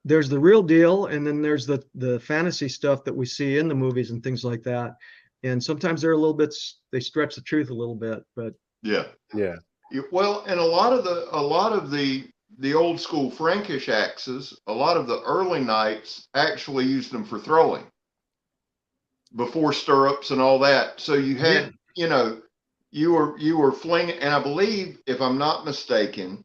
Speaker 2: there's the real deal, and then there's the fantasy stuff that we see in the movies and things like that. And sometimes they're a little bit, they stretch the truth a little bit, but
Speaker 3: yeah. Well, and a lot of the old school Frankish axes, a lot of the early knights actually used them for throwing before stirrups and all that. So you had, you were flinging, and I believe, if I'm not mistaken,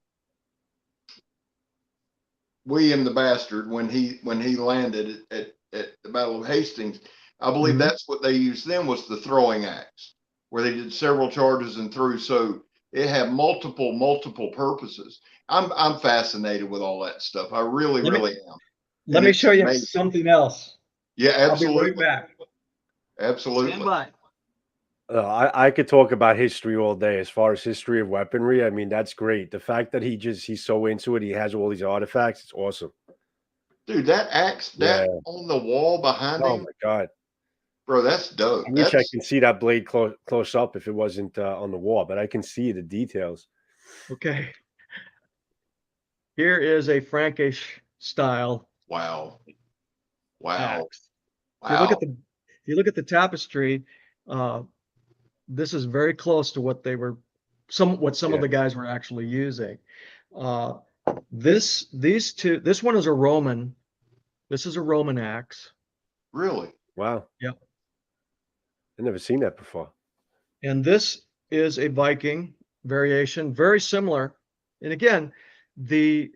Speaker 3: William the Bastard, when he landed at the Battle of Hastings, I believe that's what they used then, was the throwing axe, where they did several charges and threw. So it had multiple purposes. I'm fascinated with all that stuff. I really am.
Speaker 2: Let me show you something else.
Speaker 3: Yeah, absolutely.
Speaker 2: I'll be right back.
Speaker 3: Absolutely.
Speaker 2: Stand by.
Speaker 1: I could talk about history all day. As far as history of weaponry, I mean, that's great. The fact that he's so into it, he has all these artifacts, it's awesome.
Speaker 3: Dude, that axe on the wall behind him.
Speaker 1: Oh my God.
Speaker 3: Bro, that's dope.
Speaker 1: I wish I can see that blade close up if it wasn't on the wall, but I can see the details.
Speaker 2: Okay. Here is a Frankish style.
Speaker 3: Wow.
Speaker 2: Axe. If you look at the tapestry, this is very close to what some of the guys were actually using. This one is a Roman. This is a Roman axe.
Speaker 3: Really?
Speaker 1: Wow.
Speaker 2: Yep.
Speaker 1: I've never seen that before.
Speaker 2: And this is a Viking variation, very similar. And again, the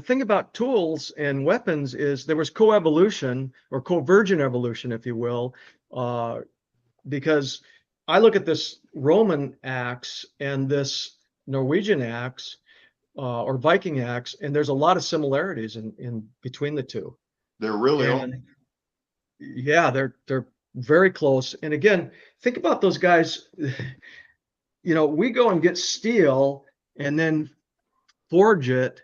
Speaker 2: thing about tools and weapons is there was coevolution, or convergent evolution, if you will, because I look at this Roman axe and this Norwegian axe or Viking axe, and there's a lot of similarities in between the two.
Speaker 3: There really are.
Speaker 2: Yeah, they're very close. And again, think about those guys. We go and get steel and then forge it.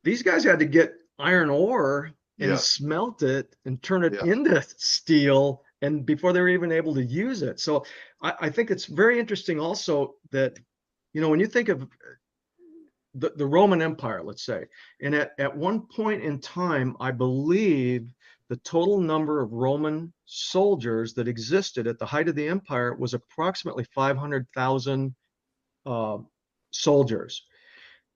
Speaker 2: These guys had to get iron ore and smelt it and turn it into steel, and before they were even able to use it. So I think it's very interesting also that, when you think of the Roman Empire, let's say, and at one point in time, I believe the total number of Roman soldiers that existed at the height of the empire was approximately 500,000 soldiers.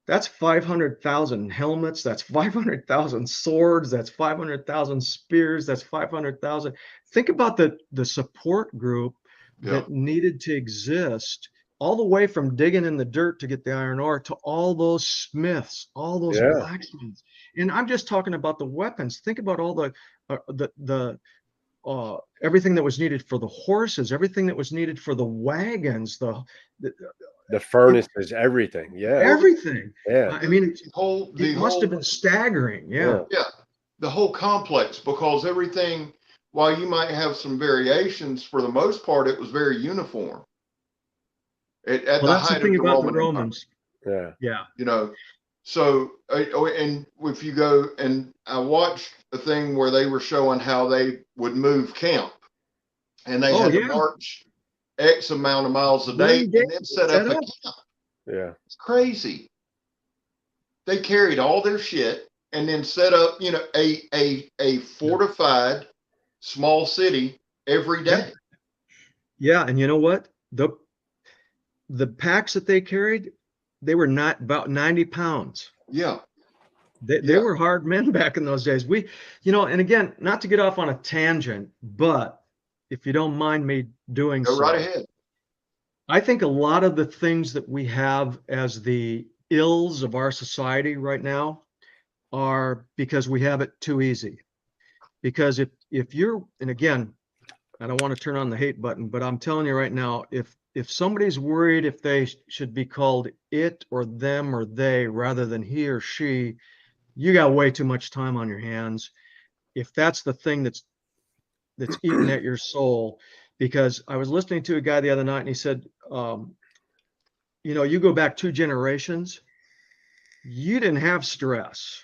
Speaker 2: That's 500,000 helmets. That's 500,000 swords. That's 500,000 spears. That's 500,000. Think about the support group that needed to exist, all the way from digging in the dirt to get the iron ore to all those smiths, all those blacksmiths. And I'm just talking about the weapons. Think about all the everything that was needed for the horses, everything that was needed for the wagons,
Speaker 1: the furnaces, everything. Yeah.
Speaker 2: Everything.
Speaker 1: Yeah.
Speaker 2: I mean, it must have been staggering. Yeah.
Speaker 3: Yeah. The whole complex, because everything, while you might have some variations, for the most part, it was very uniform. At the height of the Roman
Speaker 2: Romans.
Speaker 3: Empire.
Speaker 2: Yeah.
Speaker 3: So, and if you go, and I watched a thing where they were showing how they would move camp, and they had to march X amount of miles a day and then set up a camp.
Speaker 1: Yeah.
Speaker 3: It's crazy. They carried all their shit and then set up, a fortified small city every day.
Speaker 2: Yeah. And you know what? The packs that they carried, they were not about 90 pounds.
Speaker 3: Yeah.
Speaker 2: They were hard men back in those days. And again, not to get off on a tangent, but if you don't mind me doing so.
Speaker 3: Go right ahead.
Speaker 2: I think a lot of the things that we have as the ills of our society right now are because we have it too easy. Because if you're, and again, I don't want to turn on the hate button, but I'm telling you right now, if if somebody's worried if they should be called it or them or they rather than he or she, you got way too much time on your hands. If that's the thing that's eating at your soul, because I was listening to a guy the other night and he said, you go back 2 generations, you didn't have stress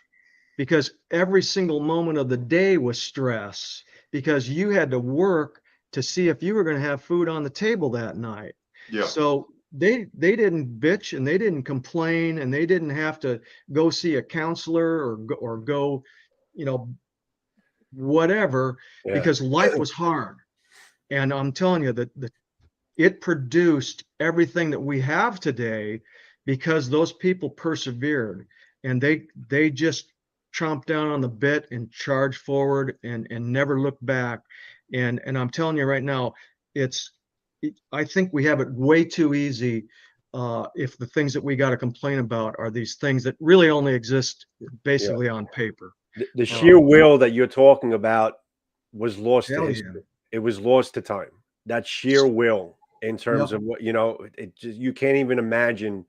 Speaker 2: because every single moment of the day was stress because you had to work to see if you were going to have food on the table that night.
Speaker 3: Yeah.
Speaker 2: So they didn't bitch and they didn't complain and they didn't have to go see a counselor or go, whatever, because life was hard. And I'm telling you that it produced everything that we have today because those people persevered and they just chomped down on the bit and charged forward and never looked back. And I'm telling you right now, I think we have it way too easy if the things that we got to complain about are these things that really only exist basically on paper.
Speaker 1: The sheer will that you're talking about was lost to history.
Speaker 2: Yeah.
Speaker 1: It was lost to time. That sheer will in terms of what, you can't even imagine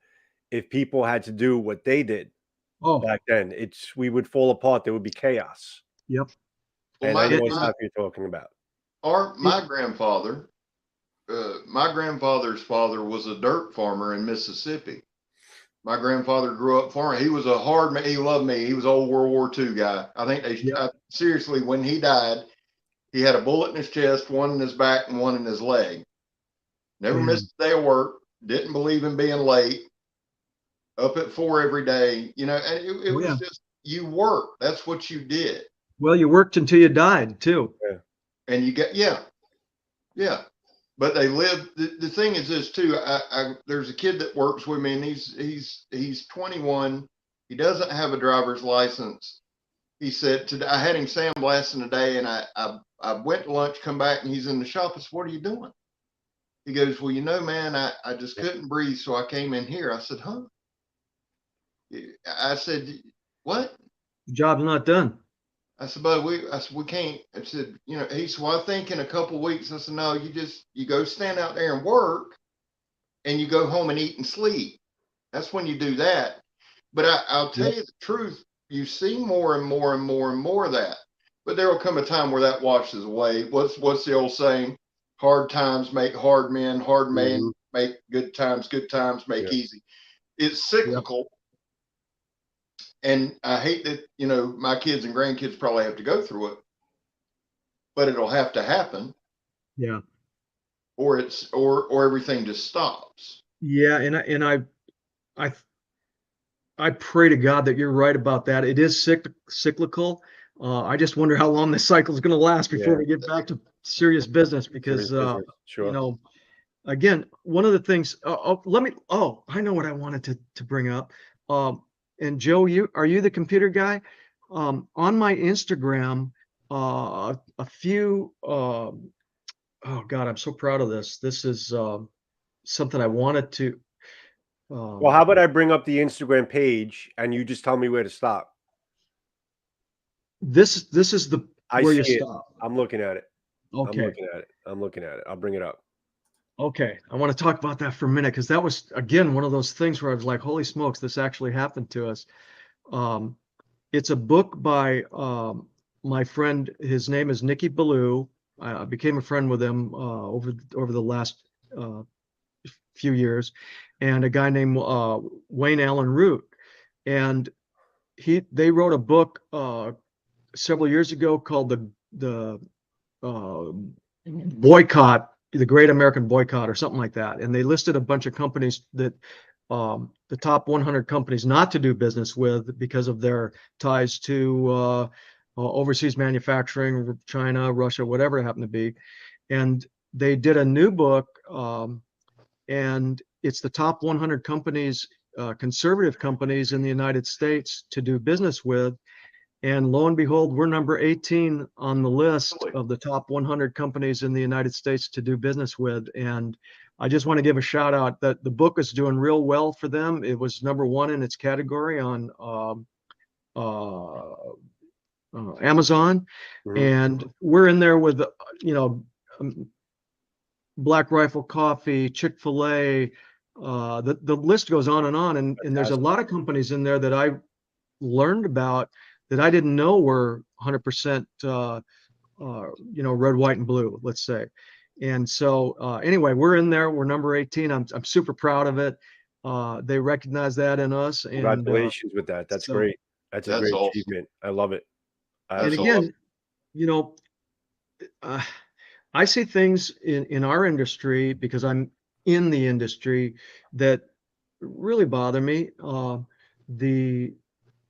Speaker 1: if people had to do what they did back then. We would fall apart. There would be chaos.
Speaker 2: Yep.
Speaker 3: Well,
Speaker 1: and I know exactly what you're talking about.
Speaker 3: My grandfather's father was a dirt farmer in Mississippi. My grandfather grew up farming. He was a hard man. He loved me. He was an old World War II guy. I think seriously, when he died, he had a bullet in his chest, one in his back, and one in his leg. Never missed a day of work. Didn't believe in being late. Up at 4 every day. And it was just, you work. That's what you did.
Speaker 2: Well, you worked until you died too.
Speaker 3: Yeah. And you get, yeah. But they lived. The thing is this too. There's a kid that works with me, and he's 21. He doesn't have a driver's license. He said today I had him sandblasting today, and I went to lunch, come back, and he's in the shop. I said, "What are you doing?" He goes, "Well, man, I just couldn't breathe, so I came in here." I said, "Huh?" I said, "What?"
Speaker 2: The job's not done.
Speaker 3: I said, "But we can't." I said, he said, "Well, I think in a couple of weeks." I said, "No, you go stand out there and work, and you go home and eat and sleep. That's when you do that." But I'll tell you the truth. You see more and more and more and more of that. But there will come a time where that washes away. What's the old saying? Hard times make hard men. Hard men make good times make easy. It's cyclical. And I hate that, my kids and grandkids probably have to go through it, but it'll have to happen.
Speaker 2: Yeah.
Speaker 3: Or everything just stops.
Speaker 2: Yeah. And I pray to God that you're right about that. It is cyclical. I just wonder how long this cycle is going to last before we get back to serious business because, again, one of the things, I know what I wanted to bring up. And Joe, are you the computer guy? On my Instagram, a few, oh God, I'm so proud of this. This is something I wanted to.
Speaker 1: Well, how about I bring up the Instagram page and you just tell me where to stop?
Speaker 2: This is where you stop.
Speaker 1: I'm looking at it.
Speaker 2: Okay.
Speaker 1: I'm looking at it. I'll bring it up.
Speaker 2: Okay. I want to talk about that for a minute because that was, again, one of those things where I was like, holy smokes, this actually happened to us. It's a book by my friend. His name is Nicky Ballou. I became a friend with him over the last few years, and a guy named Wayne Allen Root. And they wrote a book several years ago called the Boycott, the Great American Boycott, or something like that. And they listed a bunch of companies that the top 100 companies not to do business with because of their ties to overseas manufacturing, China, Russia, whatever it happened to be. And they did a new book, and it's the top 100 companies, conservative companies in the United States to do business with. And lo and behold, we're number 18 on the list of the top 100 companies in the United States to do business with. And I just want to give a shout out that the book is doing real well for them. It was number 1 in its category on Amazon. And we're in there with, Black Rifle Coffee, Chick-fil-A, the list goes on, and there's a lot of companies in there that I learned about that I didn't know were 100% red, white, and blue, let's say. And so anyway, we're in there. We're number 18. I'm super proud of it. They recognize that in us. And
Speaker 1: congratulations with that. That's great. That's a great
Speaker 3: awesome.
Speaker 1: achievement. I love it.
Speaker 2: And again, I see things in our industry, because I'm in the industry, that really bother me.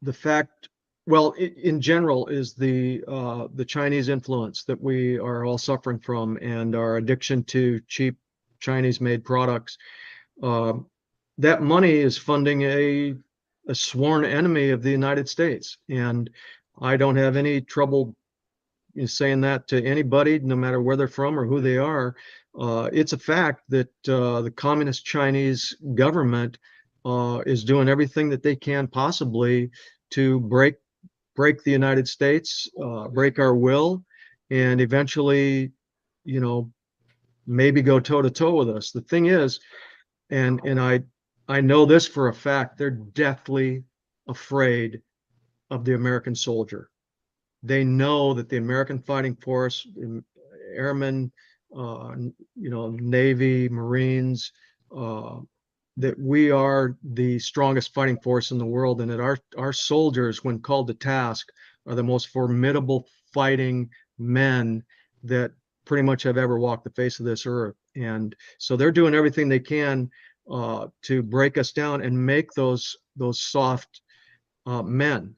Speaker 2: The fact, well, in general, is the Chinese influence that we are all suffering from, and our addiction to cheap Chinese-made products. That money is funding a sworn enemy of the United States, and I don't have any trouble saying that to anybody, no matter where they're from or who they are. It's a fact that the communist Chinese government is doing everything that they can possibly to break the United States, break our will, and eventually, maybe go toe to toe with us. The thing is, and I know this for a fact, they're deathly afraid of the American soldier. They know that the American fighting force, airmen, Navy, Marines, that we are the strongest fighting force in the world, and that our soldiers, when called to task, are the most formidable fighting men that pretty much have ever walked the face of this earth. And so they're doing everything they can to break us down and make those soft men,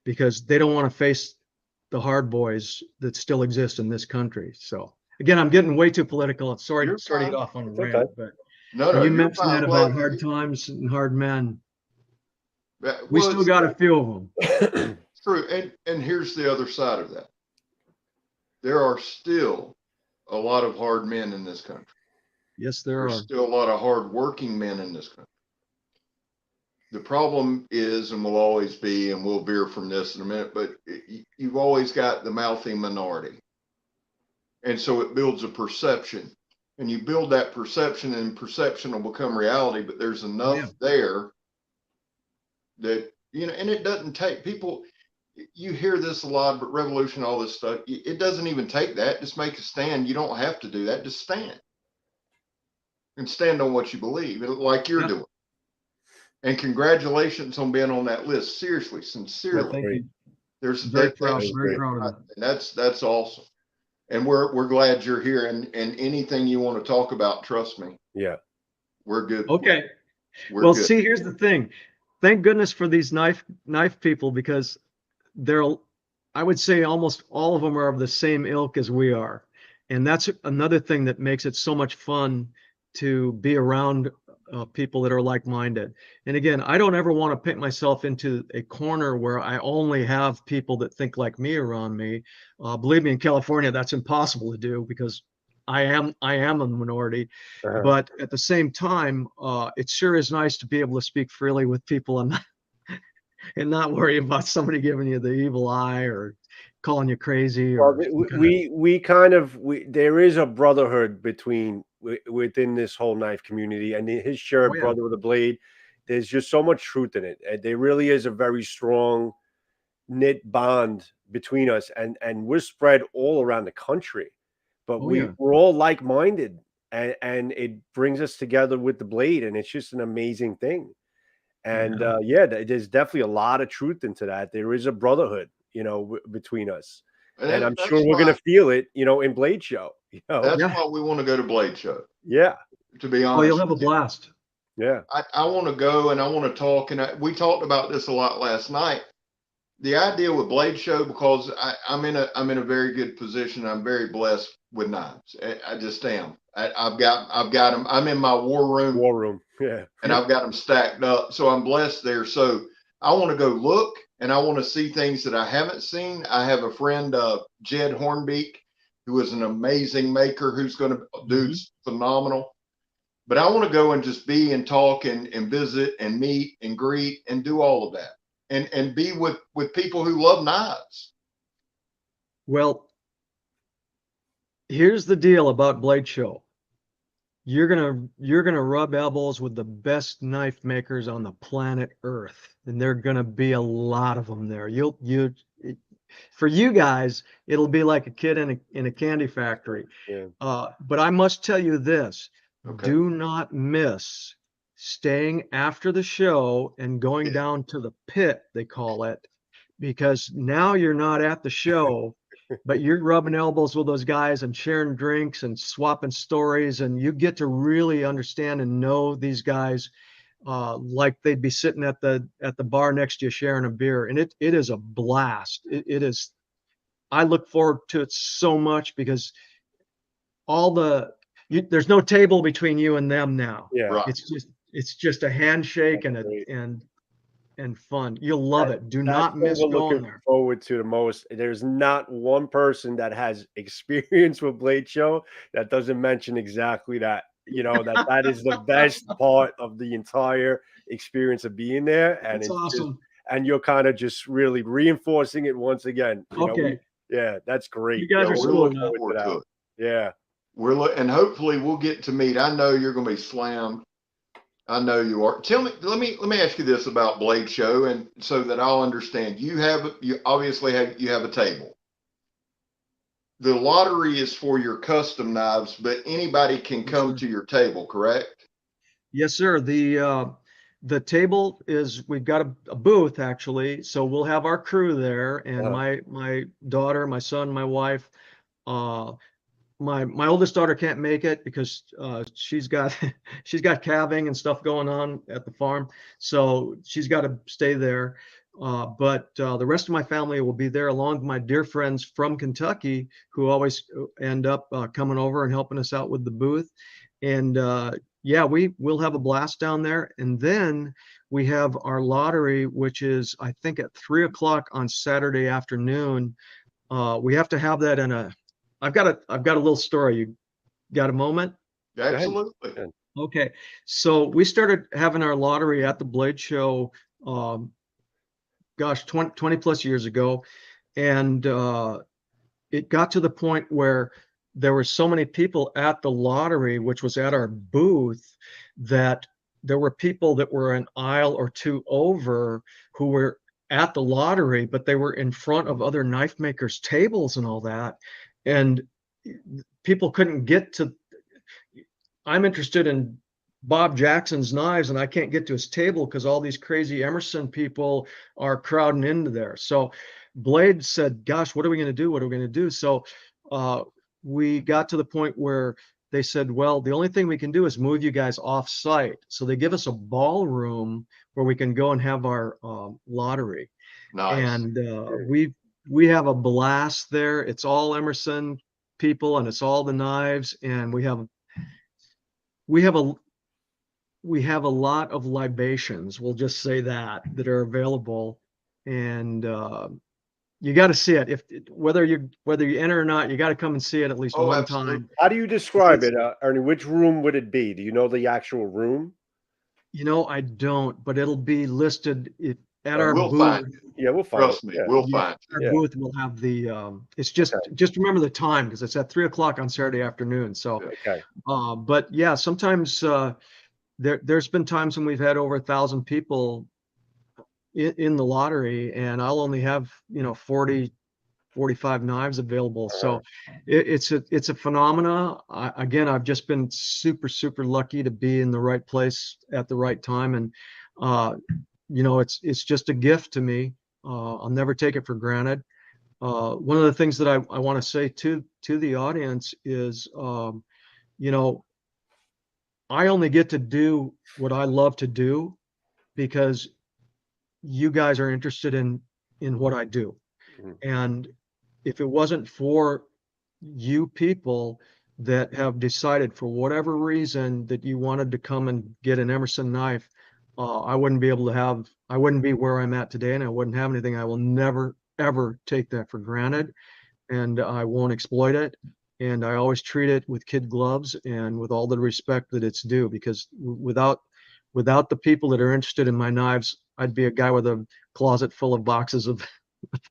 Speaker 2: because they don't want to face the hard boys that still exist in this country. So again, I'm getting way too political. Sorry to get off on a rant, but
Speaker 3: no,
Speaker 2: you mentioned that about hard times and hard men. We still got a few of them.
Speaker 3: True. And here's the other side of that. There are still a lot of hard men in this country.
Speaker 2: Yes, there's
Speaker 3: still a lot of hard working men in this country. The problem is, and will always be, and we'll veer from this in a minute, but you've always got the mouthy minority. And so it builds a perception, and you build that perception, and perception will become reality. But there's enough there that, and it doesn't take people. You hear this a lot, but revolution, all this stuff, it doesn't even take that. Just make a stand. You don't have to do that. Just stand and stand on what you believe, like you're doing. And congratulations on being on that list. Seriously, sincerely.
Speaker 2: Thank you.
Speaker 3: There's
Speaker 2: very proud of it.
Speaker 3: And that's awesome. And we're glad you're here. And anything you want to talk about, trust me.
Speaker 1: Yeah.
Speaker 3: We're good.
Speaker 2: Okay.
Speaker 3: We're good.
Speaker 2: See, here's the thing. Thank goodness for these knife people, because I would say almost all of them are of the same ilk as we are. And that's another thing that makes it so much fun to be around people that are like-minded. And again, I don't ever want to paint myself into a corner where I only have people that think like me around me. Believe me, in California, that's impossible to do, because I am a minority. But at the same time, it sure is nice to be able to speak freely with people and not worry about somebody giving you the evil eye or calling you crazy.
Speaker 1: Well, there is a brotherhood within this whole knife community, and his shirt, Brother with a Blade, there's just so much truth in it. There really is a very strong knit bond between us, and we're spread all around the country, but we're all like-minded, and it brings us together with the Blade, and it's just an amazing thing. And there's definitely a lot of truth into that. There is a brotherhood, between us, and I'm sure we're going to feel it, in Blade Show.
Speaker 3: That's why we want to go to Blade Show.
Speaker 1: Yeah.
Speaker 3: To be honest.
Speaker 2: Oh, you'll have a blast.
Speaker 1: Yeah.
Speaker 3: I want to go, and I want to talk, and we talked about this a lot last night. The idea with Blade Show, because I'm in a very good position. I'm very blessed with knives. I just am. I've got them. I'm in my war room.
Speaker 1: Yeah.
Speaker 3: And I've got them stacked up. So I'm blessed there. So I want to go look, and I want to see things that I haven't seen. I have a friend, Jed Hornbeak, who is an amazing maker, who's going to do phenomenal. But I want to go and just be and talk and visit and meet and greet and do all of that, and be with people who love knives.
Speaker 2: Well, here's the deal about Blade Show. you're gonna rub elbows with the best knife makers on the planet Earth, and there are gonna be a lot of them there. For you guys, it'll be like a kid in a candy factory.
Speaker 1: Yeah.
Speaker 2: But I must tell you this:
Speaker 3: Okay.
Speaker 2: do not miss staying after the show and going down to the pit, they call it, because now you're not at the show, but you're rubbing elbows with those guys and sharing drinks and swapping stories, and you get to really understand and know these guys like they'd be sitting at the bar next to you sharing a beer. And it is a blast. It is. I look forward to it so much because there's no table between you and them now.
Speaker 1: Yeah.
Speaker 3: Right.
Speaker 2: It's just a handshake
Speaker 1: That's
Speaker 2: and fun. You'll love it. Do
Speaker 1: That's
Speaker 2: not
Speaker 1: what
Speaker 2: miss
Speaker 1: we're
Speaker 2: going
Speaker 1: looking
Speaker 2: there.
Speaker 1: forward to the most. There's not one person that has experience with Blade Show that doesn't mention exactly that. That is the best part of the entire experience of being there, and
Speaker 2: It's
Speaker 1: it's just,
Speaker 2: awesome.
Speaker 1: and you're kind of just really reinforcing it once again.
Speaker 2: Okay.
Speaker 1: Yeah, that's great.
Speaker 2: You guys
Speaker 3: Yeah,
Speaker 2: are
Speaker 3: we're
Speaker 2: cool
Speaker 3: looking
Speaker 2: enough.
Speaker 3: forward to it.
Speaker 1: Yeah.
Speaker 3: And hopefully we'll get to meet. I know you're going to be slammed. I know you are. Tell me, let me ask you this about Blade Show, and so that I'll understand. You obviously have a table. The lottery is for your custom knives, but anybody can come to your table, correct?
Speaker 2: Yes, sir. The table is, we've got a booth actually, so we'll have our crew there, and my daughter, my son, my wife. My oldest daughter can't make it because she's got calving and stuff going on at the farm, so she's got to stay there. But the rest of my family will be there, along with my dear friends from Kentucky, who always end up coming over and helping us out with the booth. And yeah, we'll have a blast down there. And then we have our lottery, which is, I think, at 3 o'clock on Saturday afternoon. We have to have that in a. I've got a little story. You got a moment?
Speaker 3: Absolutely.
Speaker 2: Okay. So we started having our lottery at the Blade Show, gosh, 20 plus years ago. And it got to the point where there were so many people at the lottery, which was at our booth, that there were people that were an aisle or two over who were at the lottery, but they were in front of other knife makers' tables and all that. And people couldn't get to. I'm interested in Bob Jackson's knives, and I can't get to his table because all these crazy Emerson people are crowding into there. So Blade said, gosh, what are we going to do? What are we going to do? So we got to the point where they said, well, the only thing we can do is move you guys off site. So they give us a ballroom where we can go and have our lottery.
Speaker 3: Nice.
Speaker 2: And we have a blast there. It's all Emerson people, and it's all the knives, and we have a lot of libations, we'll just say that are available. And you got to see it. Whether you enter or not, you got to come and see it at least one time.
Speaker 1: How do you describe it, Ernie? Which room would it be? Do you know the actual room?
Speaker 2: I don't, but it'll be listed at our
Speaker 3: we'll
Speaker 2: booth.
Speaker 3: Find it.
Speaker 1: Yeah, we'll find
Speaker 3: Trust
Speaker 1: it.
Speaker 3: me,
Speaker 1: Yeah.
Speaker 3: we'll find it.
Speaker 2: Our booth will have the. It's just remember the time, because it's at 3 o'clock on Saturday afternoon. So, but yeah, sometimes there's been times when we've had over 1,000 people in the lottery, and I'll only have 40, 45 knives available. So it's a phenomena. Again, I've just been super, super lucky to be in the right place at the right time, and it's just a gift to me. I'll never take it for granted. One of the things that I want to say to the audience is, I only get to do what I love to do because you guys are interested in what I do. And if it wasn't for you people that have decided for whatever reason that you wanted to come and get an Emerson knife, I wouldn't be where I'm at today, and I wouldn't have anything. I will never, ever take that for granted, and I won't exploit it. And I always treat it with kid gloves and with all the respect that it's due, because without the people that are interested in my knives, I'd be a guy with a closet full of boxes of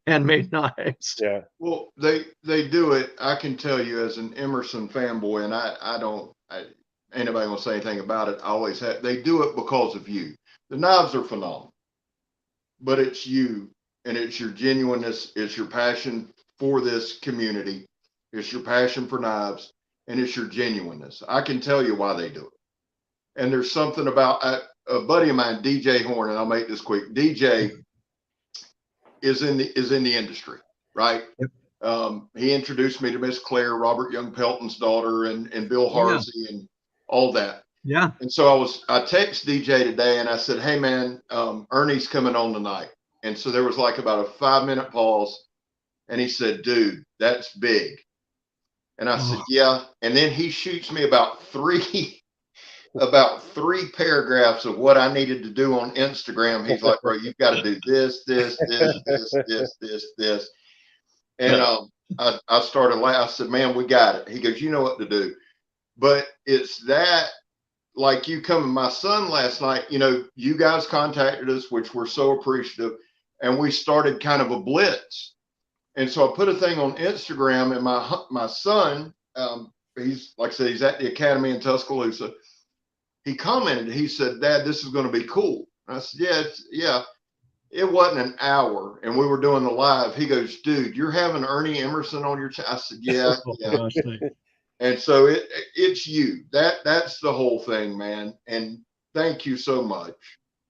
Speaker 2: handmade knives.
Speaker 1: Yeah.
Speaker 3: Well, they do it. I can tell you as an Emerson fanboy, and anybody gonna say anything about it. I always have. They do it because of you. The knives are phenomenal, but it's you, and it's your genuineness. It's your passion for this community. It's your passion for knives, and it's your genuineness. I can tell you why they do it. And there's something about a buddy of mine, DJ Horn, and I'll make this quick. DJ is in the industry, right? Yep. He introduced me to Miss Claire, Robert Young Pelton's daughter, and Bill Harsey, and all that.
Speaker 2: Yeah.
Speaker 3: And so I text DJ today and I said, hey man, Ernie's coming on tonight. And so there was like about a 5-minute pause, and he said, dude, that's big. And I said, yeah. And then he shoots me about three paragraphs of what I needed to do on Instagram. He's like, bro, you've got to do this. And I started laughing. I said, man, we got it. He goes, you know what to do. But it's that, like you coming, my son last night, you know, you guys contacted us, which we're so appreciative. And we started kind of a blitz. And so I put a thing on Instagram, and my son, he's, like I said, he's at the academy in Tuscaloosa. He commented, he said, Dad, this is going to be cool. And I said, yeah. It wasn't an hour, and we were doing the live. He goes, dude, you're having Ernie Emerson on your channel. I said, yeah. And so it's you. That's the whole thing, man. And thank you so much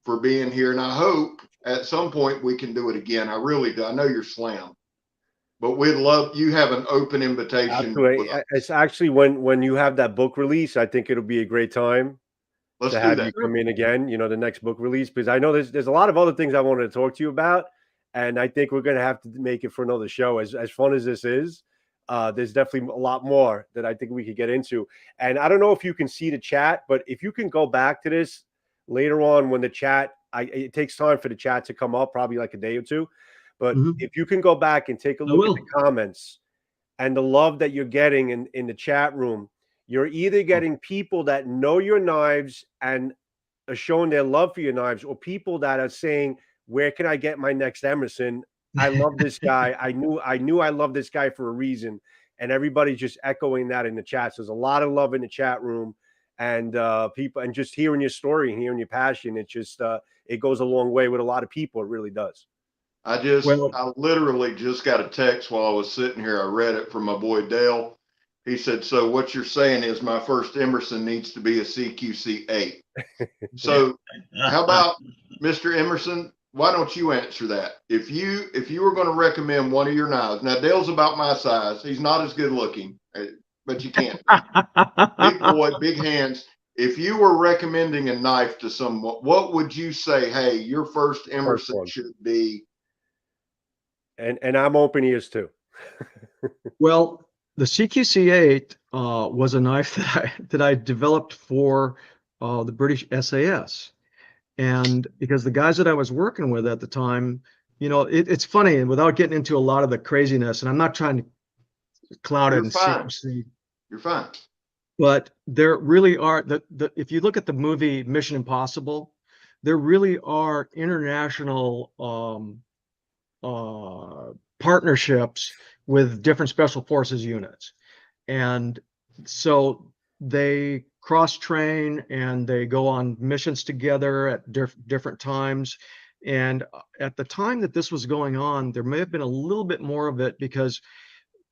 Speaker 3: for being here. And I hope at some point we can do it again. I really do. I know you're slammed, but we'd love, you have an open invitation.
Speaker 1: Absolutely. It's actually when you have that book release, I think it'll be a great time to have you come in again, you know, the next book release, because I know there's a lot of other things I wanted to talk to you about. And I think we're going to have to make it for another show. As fun as this is, there's definitely a lot more that I think we could get into. And I don't know if you can see the chat, but if you can go back to this later on when the chat, it takes time for the chat to come up, probably like a day or two. But if you can go back and take a look at the comments and the love that you're getting in the chat room, you're either getting people that know your knives and are showing their love for your knives, or people that are saying, where can I get my next Emerson? I love this guy. I knew I love this guy for a reason. And everybody's just echoing that in the chat. So there's a lot of love in the chat room, and people, and just hearing your story and hearing your passion. It just, it goes a long way with a lot of people. It really does.
Speaker 3: I literally just got a text while I was sitting here. I read it from my boy Dale. He said, so what you're saying is my first Emerson needs to be a CQC 8. So how about Mr. Emerson? Why don't you answer that? If you were going to recommend one of your knives, now Dale's about my size. He's not as good looking, but you can't. Big boy, big hands. If you were recommending a knife to someone, what would you say? Hey, your first Emerson should be.
Speaker 1: And I'm open ears too.
Speaker 2: Well, the CQC8 was a knife that I developed for the British SAS. And because the guys that I was working with at the time, you know, it's funny, and without getting into a lot of the craziness, and I'm not trying to cloud it and secrecy.
Speaker 3: You're fine.
Speaker 2: But there really are, if you look at the movie Mission Impossible, there really are international partnerships with different special forces units. And so they cross-train and they go on missions together at different times. And at the time that this was going on, there may have been a little bit more of it, because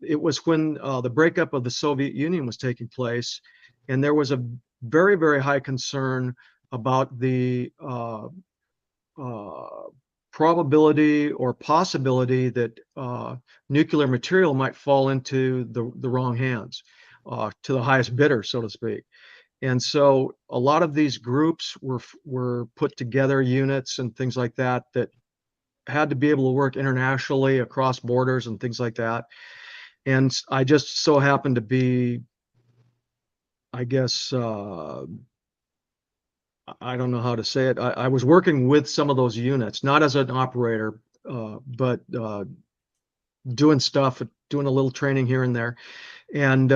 Speaker 2: it was when the breakup of the Soviet Union was taking place. And there was a very, very high concern about the probability or possibility that nuclear material might fall into the wrong hands, to the highest bidder, so to speak. And so a lot of these groups were put together, units and things like that, that had to be able to work internationally across borders and things like that. And I just so happened to be, I guess, I don't know how to say it. I was working with some of those units, not as an operator, but doing stuff, doing a little training here and there. And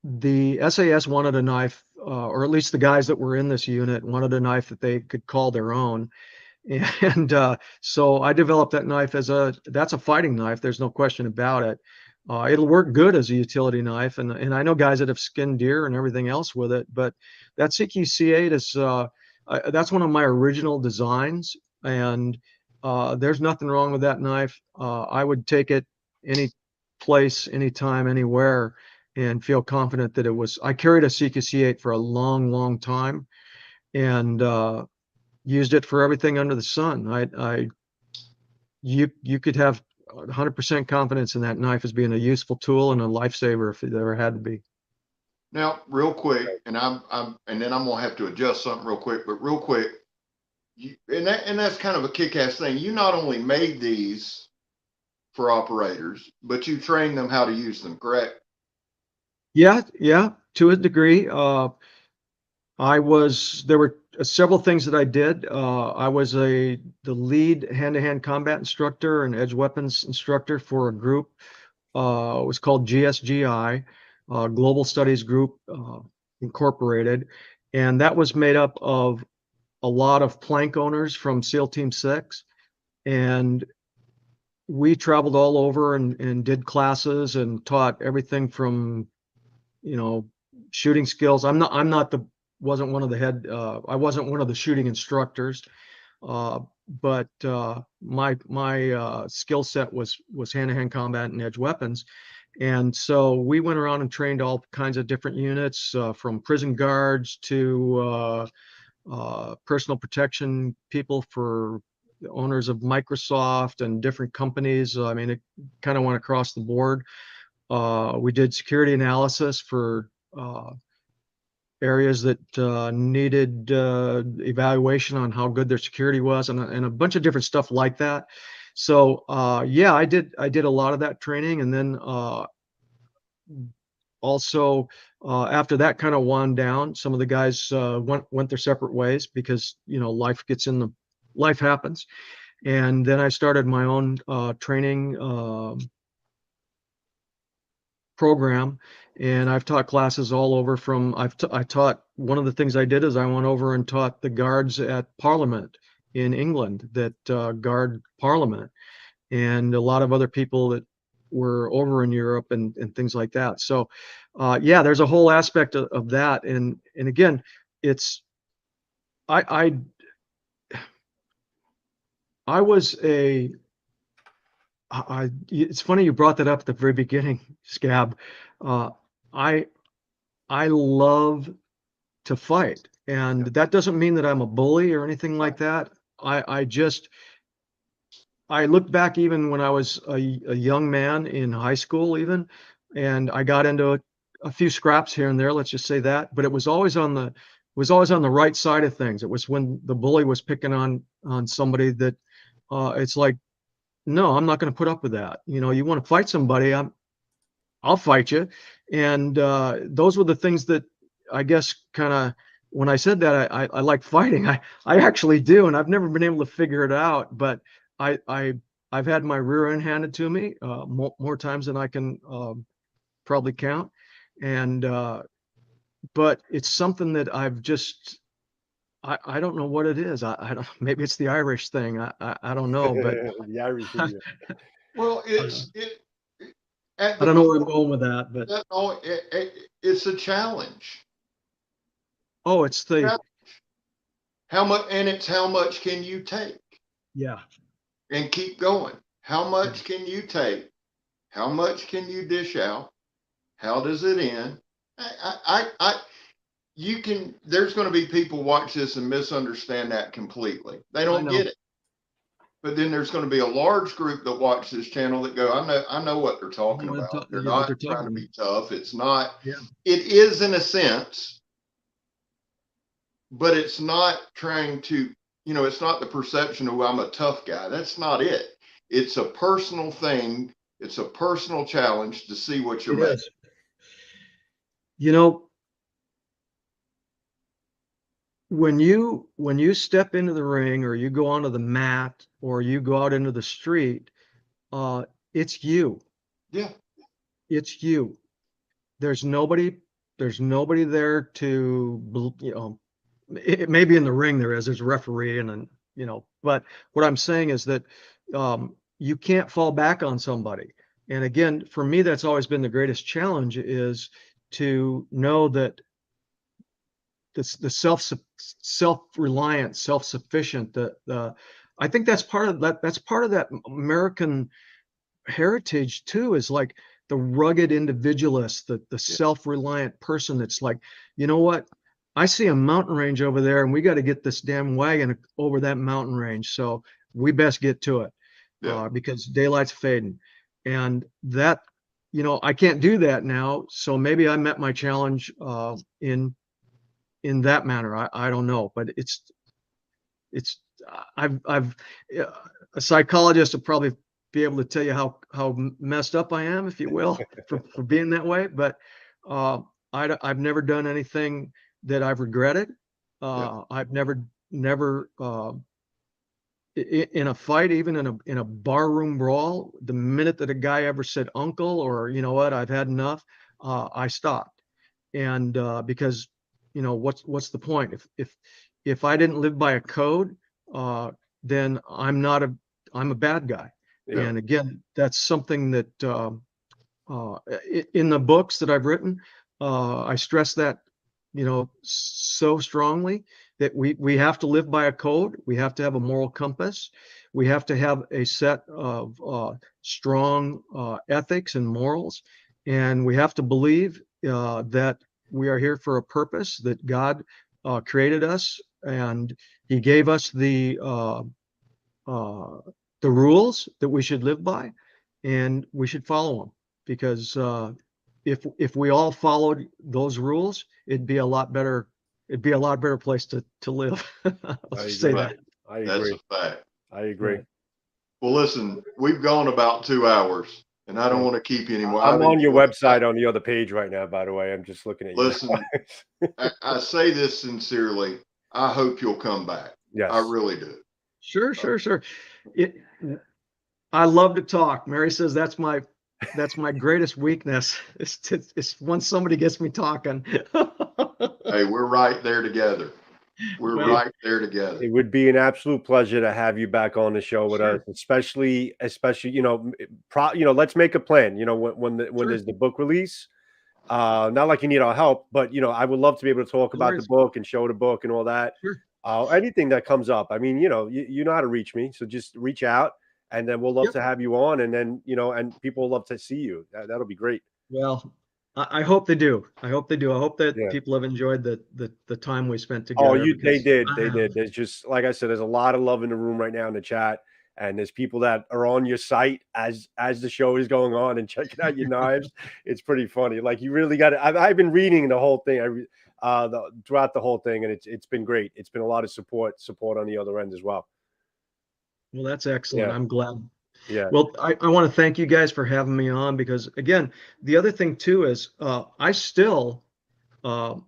Speaker 2: the SAS wanted a knife, or at least the guys that were in this unit wanted a knife that they could call their own. And so I developed that knife that's a fighting knife. There's no question about it. It'll work good as a utility knife, and I know guys that have skinned deer and everything else with it. But that CQC8 is that's one of my original designs, and there's nothing wrong with that knife. I would take it any place, anytime, anywhere, and feel confident that it was. I carried a CQC8 for a long, long time, and used it for everything under the sun. You could have 100% confidence in that knife as being a useful tool and a lifesaver if it ever had to be.
Speaker 3: Now, real quick, and and then I'm gonna have to adjust something real quick, but real quick, and that's kind of a kick-ass thing. You not only made these for operators, but you trained them how to use them, correct?
Speaker 2: Yeah, to a degree. There were several things that I did. I was the lead hand-to-hand combat instructor and edge weapons instructor for a group. It was called GSGI, Global Studies Group Incorporated, and that was made up of a lot of plank owners from SEAL Team 6, and we traveled all over and did classes and taught everything from, shooting skills. I wasn't one of the shooting instructors, but my skill set was hand-to-hand combat and edge weapons. And so we went around and trained all kinds of different units, from prison guards to personal protection people for the owners of Microsoft and different companies. I mean, it kind of went across the board. We did security analysis for areas that needed evaluation on how good their security was, and a bunch of different stuff like that. So yeah, I did a lot of that training, and then also after that kind of wound down, some of the guys went their separate ways because life happens, and then I started my own training program, and I've taught classes all over. I taught, one of the things I did is I went over and taught the guards at Parliament in England that guard Parliament, and a lot of other people that were over in Europe and things like that. So yeah, there's a whole aspect of that, and again, it's I was it's funny you brought that up at the very beginning, Scab. I love to fight, and that doesn't mean that I'm a bully or anything like that. I look back even when I was a young man in high school even, and I got into a few scraps here and there, let's just say that, but it was always on the right side of things. It was when the bully was picking on somebody that it's like, no, I'm not going to put up with that. You want to fight somebody, I'll fight you. And those were the things that I guess kind of, when I said that, I like fighting. I actually do, and I've never been able to figure it out. But I've had my rear end handed to me more times than I can probably count. And but it's something that I don't know what it is. I don't. Maybe it's the Irish thing. I don't know, but
Speaker 1: the Irish thing, yeah.
Speaker 3: Well,
Speaker 2: I don't know where I'm going with that, but
Speaker 3: it's a challenge.
Speaker 2: Oh, it's the
Speaker 3: how much, and it's how much can you take?
Speaker 2: Yeah.
Speaker 3: And keep going. How much can you take? How much can you dish out? How does it end? There's going to be people watch this and misunderstand that completely. They don't get it. But then there's going to be a large group that watch this channel that go, I know what they're talking about. They're not trying to be tough. It's not, it is in a sense, but it's not trying to, it's not the perception of, I'm a tough guy. That's not it. It's a personal thing. It's a personal challenge to see what you're making.
Speaker 2: When you step into the ring, or you go onto the mat, or you go out into the street, it's you.
Speaker 3: Yeah.
Speaker 2: It's you. There's nobody there to, it may be in the ring there's a referee and but what I'm saying is that you can't fall back on somebody. And again, for me, that's always been the greatest challenge, is to know that the self-reliant, self-sufficient, I think that's part of that. That's part of that American heritage too, is like the rugged individualist, the self-reliant person that's like, you know what? I see a mountain range over there and we got to get this damn wagon over that mountain range. So we best get to it because daylight's fading. And that, I can't do that now. So maybe I met my challenge in that manner. I don't know, but it's I've a psychologist will probably be able to tell you how messed up I am, if you will, for being that way. But I've never done anything that I've regretted. I've never in a fight, even in a barroom brawl, the minute that a guy ever said uncle, or you know what, I've had enough, I stopped. And because what's the point? If I didn't live by a code, then I'm a bad guy. And again, that's something that in the books that I've written, I stress that so strongly, that we have to live by a code. We have to have a moral compass. We have to have a set of strong ethics and morals, and we have to believe that we are here for a purpose, that God created us, and He gave us the rules that we should live by, and we should follow them. Because if we all followed those rules, it'd be a lot better. It'd be a lot better place to live. Let's just say that.
Speaker 1: I agree.
Speaker 3: That's a fact.
Speaker 1: I agree.
Speaker 2: Right.
Speaker 3: Well, listen, we've gone about 2 hours, and I don't want to keep you anymore.
Speaker 1: I'm on your website on the other page right now, by the way. I'm just looking at you.
Speaker 3: Listen, I say this sincerely. I hope you'll come back.
Speaker 1: Yes.
Speaker 3: I really do.
Speaker 2: Sure. I love to talk. Mary says that's my greatest weakness. It's when somebody gets me talking.
Speaker 3: Hey, we're right there together. We're right there together.
Speaker 1: It would be an absolute pleasure to have you back on the show with us, especially let's make a plan. When there's the book release. Not like you need our help, but I would love to be able to talk about the book and show the book and all that.
Speaker 2: Sure.
Speaker 1: Anything that comes up. I mean, you know how to reach me, so just reach out, and then we'll love to have you on, and then and people will love to see you. That'll be great.
Speaker 2: Well, I hope they do. I hope that people have enjoyed the time we spent together.
Speaker 1: Oh, they did. There's just, like I said, there's a lot of love in the room right now in the chat, and there's people that are on your site as the show is going on and checking out your knives. It's pretty funny. Like, you really got it. I've been reading the whole thing. Throughout the whole thing, and it's been great. It's been a lot of support on the other end as well.
Speaker 2: Well, that's excellent. I'm glad.
Speaker 1: Yeah.
Speaker 2: Well, I want to thank you guys for having me on, because again, the other thing too is I still will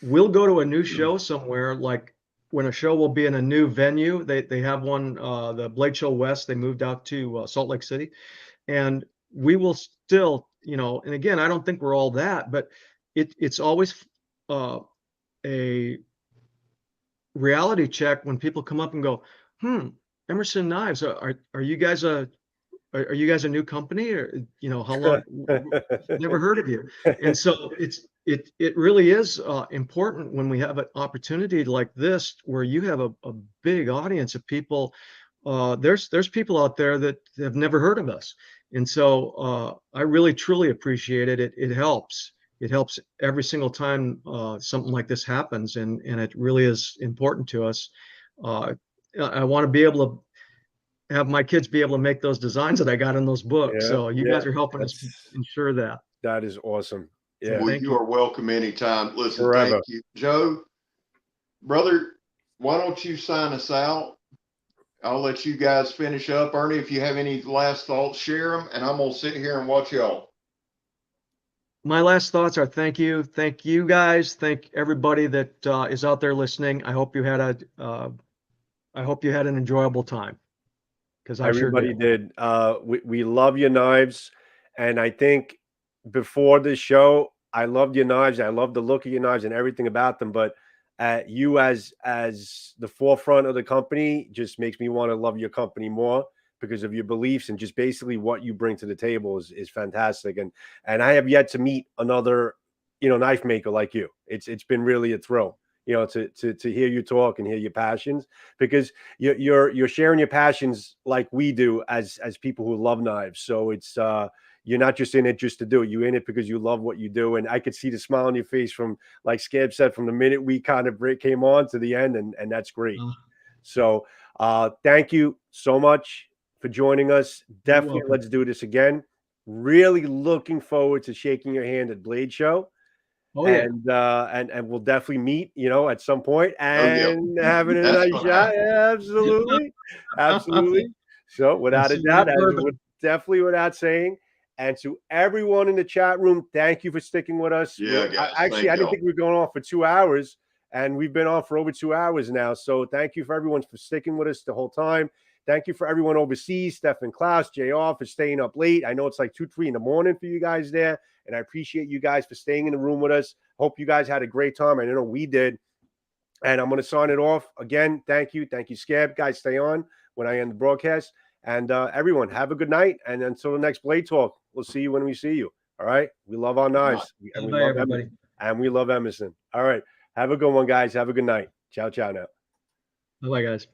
Speaker 2: go to a new show somewhere, like when a show will be in a new venue. They have one, the Blade Show West. They moved out to Salt Lake City, and we will still, and again, I don't think we're all that, but it's always a reality check when people come up and go, Emerson Knives, are you guys a new company, or how long? Never heard of you. And so it really is important when we have an opportunity like this, where you have a big audience of people. There's people out there that have never heard of us, and so I really truly appreciate it. It helps. It helps every single time something like this happens, and it really is important to us. I want to be able to have my kids be able to make those designs that I got in those books. So you guys are helping us ensure that.
Speaker 1: That is awesome. Yeah.
Speaker 3: Well, you are welcome anytime. Listen,
Speaker 1: Forever.
Speaker 3: Thank you. Joe, brother, why don't you sign us out? I'll let you guys finish up. Ernie, if you have any last thoughts, share them, and I'm going to sit here and watch y'all.
Speaker 2: My last thoughts are thank you. Thank you guys. Thank everybody that is out there listening. I hope you had an enjoyable time, because
Speaker 1: Everybody did. We love your knives, and I think before this show, I loved your knives. I love the look of your knives and everything about them. But you as the forefront of the company just makes me want to love your company more, because of your beliefs and just basically what you bring to the table is fantastic. And I have yet to meet another, knife maker like you. It's been really a thrill, to hear you talk and hear your passions, because you're sharing your passions like we do as people who love knives. So it's you're not just in it just to do it. You're in it because you love what you do. And I could see the smile on your face from, like SCAB said, from the minute we kind of came on to the end, and that's great. So thank you so much for joining us. Definitely let's do this again. Really looking forward to shaking your hand at Blade Show.
Speaker 2: Oh, yeah.
Speaker 1: And we'll definitely meet, at some point and having a nice shot. Yeah, absolutely. Absolutely. So without a doubt, definitely without saying. And to everyone in the chat room, thank you for sticking with us.
Speaker 3: Yeah, guys,
Speaker 1: I didn't think we were going on for 2 hours, and we've been on for over 2 hours now. So thank you for everyone for sticking with us the whole time. Thank you for everyone overseas, Steph and Klaus, JR, for staying up late. I know it's like 2, 3 in the morning for you guys there, and I appreciate you guys for staying in the room with us. Hope you guys had a great time. I know we did. And I'm going to sign it off. Again, thank you. Thank you, SCAB. Guys, stay on when I end the broadcast. And everyone, have a good night. And until the next Blade Talk, we'll see you when we see you. All right? We love our knives. And we love everybody. And we love Emerson. All right. Have a good one, guys. Have a good night. Ciao, ciao now.
Speaker 2: Bye-bye, guys.